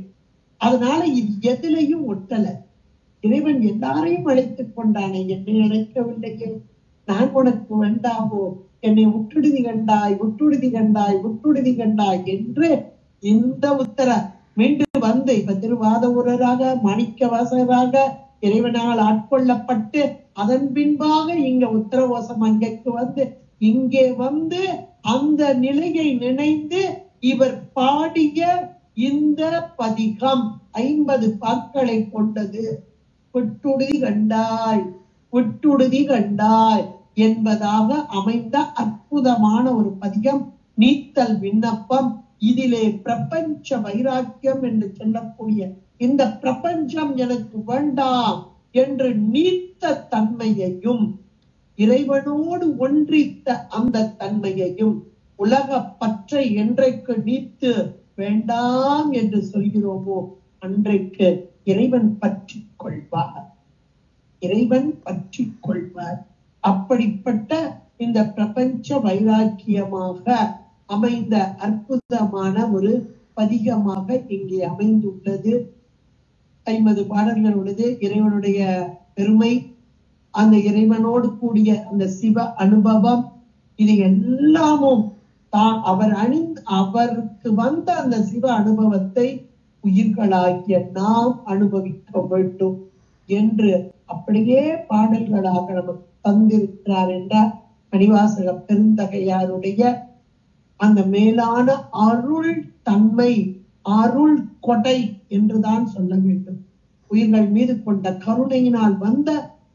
அதனால இது எதிலையும் ஒட்டல. இறைவன் எல்லாரையும் அழைத்துக் கொண்டானே, என்னை அழைக்கவில்லையே, நான் உனக்கு வேண்டாமோ, என்னை உற்றுடுதி கண்டாய் உற்றுடுதி கண்டாய் உற்றுடுதி கண்டாய் என்று இந்த உத்தர மீண்டும் வந்து இப்ப திருவாதவூரராக மாணிக்க வாசகராக இறைவனால் ஆட்கொள்ளப்பட்டு அதன் பின்பாக இங்க உத்தரகோசம் அங்கைக்கு வந்து இங்கே வந்து அந்த நிலையை நினைந்து இவர் பாடிய இந்த பதிகம் 50 பாக்களை கொண்டது. விட்டுடுதி கண்டாய் விட்டுடுதி கண்டாய் என்பதாக அமைந்த அற்புதமான ஒரு பதிகம், நீத்தல் விண்ணப்பம். இதிலே பிரபஞ்ச வைராக்கியம் என்று சொல்லக்கூடிய இந்த பிரபஞ்சம் எனக்கு வேண்டாம் என்று நீத்த தன்மையையும், இறைவனோடு ஒன்றித்த அந்த தன்மையையும், உலக பற்றை என்றைக்கு நீத்து வேண்டாம் என்று சொல்கிறோமோ அன்றைக்கு இறைவன் பற்றி கொள்வார், இறைவன் பற்றி கொள்வார். அப்படிப்பட்ட இந்த பிரபஞ்ச வைராக்கியமாக அமைந்த அற்புதமான ஒரு பதிகமாக இங்கே அமைந்துள்ளது. 50 பாடல்கள் உள்ளது. இறைவனுடைய பெருமை, அந்த இறைவனோடு கூடிய அந்த சிவ அனுபவம், இது எல்லாமும் அவருக்கு வந்த அந்த சிவ அனுபவத்தை உயிர்களாகிய நாம் அனுபவிக்க வேண்டும் என்று அப்படியே பாடல்களாக நமக்கு தந்திருக்கிறார் என்றார் மணிவாசக பெருந்தகையாருடைய அந்த மேலான அருள் தன்மை, அருள் கொடை என்றுதான் சொல்ல வேண்டும். உயிர்கள் மீது கொண்ட கருணையினால் வந்த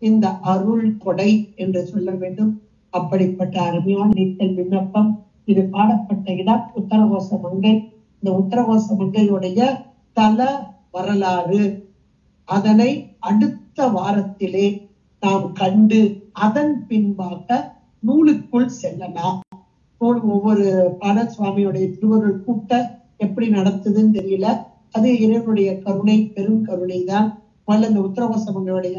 இந்த அருள் கொடை என்று சொல்ல வேண்டும். அப்படிப்பட்ட அருமையான நீத்தல் விண்ணப்பம். இது பாடப்பட்ட இடம் உத்தரகோச மங்கை. இந்த உத்தரகோச மங்கையுடைய தல வரலாறு அதனை அடுத்த வாரத்திலே நாம் கண்டு அதன் பின்பாக நூலுக்குள் செல்லலாம். ஒவ்வொரு பாடல் சுவாமியுடைய திருவருள் கூட்ட எப்படி நடத்துதுன்னு தெரியல. அது இறைவனுடைய கருணை, பெரும் கருணை தான். முதல்ல இந்த உத்தரகோசமங்களுடைய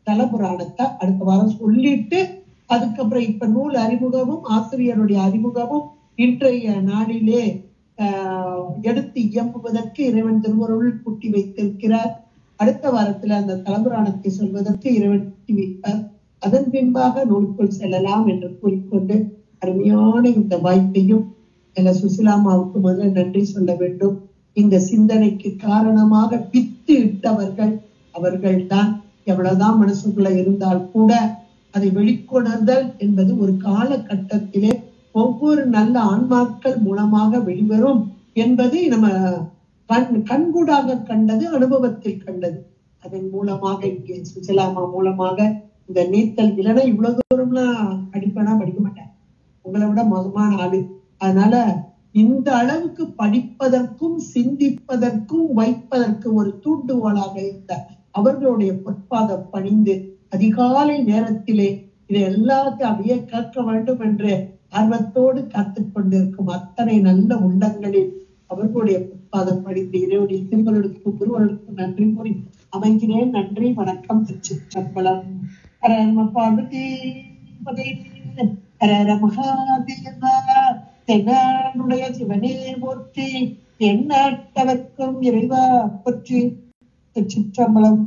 தலபுராணத்தை அடுத்த வாரம் சொல்லிட்டு அதுக்கப்புறம் இப்ப நூல் அறிமுகமும் ஆசிரியருடைய அறிமுகமும் இன்றைய நாளிலே எடுத்து இயம்புவதற்கு இறைவன் திருவருள் கூட்டி வைத்திருக்கிறார். அடுத்த வாரத்துல அந்த தலபுராணத்தை சொல்வதற்கு இறைவன் கூட்டி வைப்பார். அதன் பின்பாக நூலுக்குள் செல்லலாம் என்று கூறிக்கொண்டு அருமையான இந்த வாய்ப்பையும் சுசிலாமாவுக்கு முதல்ல நன்றி சொல்ல வேண்டும். இந்த சிந்தனைக்கு காரணமாக வித்து இட்டவர்கள் அவர்கள் தான். எவ்வளவுதான் மனசுக்குள்ள இருந்தால் கூட அதை வெளிக்கொணர்தல் என்பது ஒரு காலகட்டத்திலே ஒவ்வொரு நல்ல ஆன்மாக்கள் மூலமாக வெளிவரும் என்பது நம்ம கண்கூடாக கண்டது, அனுபவத்தில் கண்டது. அதன் மூலமாக இங்கே சுசிலாமா மூலமாக இந்த நீத்தல் இல்லைன்னா இவ்வளவு தூரம்லாம் படிப்பேனா படிக்க மாட்டேன், உங்களை விட மோசமான ஆளு. அதனால இந்த அளவுக்கு படிப்பதற்கும் சிந்திப்பதற்கும் வைப்பதற்கு ஒரு தூண்டுகோலாக இருந்த அவர்களுடைய பொற்பாதம் பணிந்து அதிகாலை நேரத்திலே இதை எல்லாத்தையும் அப்படியே கேட்க வேண்டும் என்று ஆர்வத்தோடு காத்துக் கொண்டிருக்கும் அத்தனை நல்ல உள்ளங்களில் அவர்களுடைய பொற்பாதம் பணிந்து இறைவனுடைய திருவருளுக்கும் குருவருளுக்கும் நன்றி கூறி அமைகிறேன். நன்றி, வணக்கம். திருச்சிற்றம்பலம். பார்வதி ஹர மகாதேவா. தென்னாடுடைய சிவனே போற்றி, எந்நாட்டவர்க்கும் இறைவா போற்றி. திருச்சிற்றம்பலம்.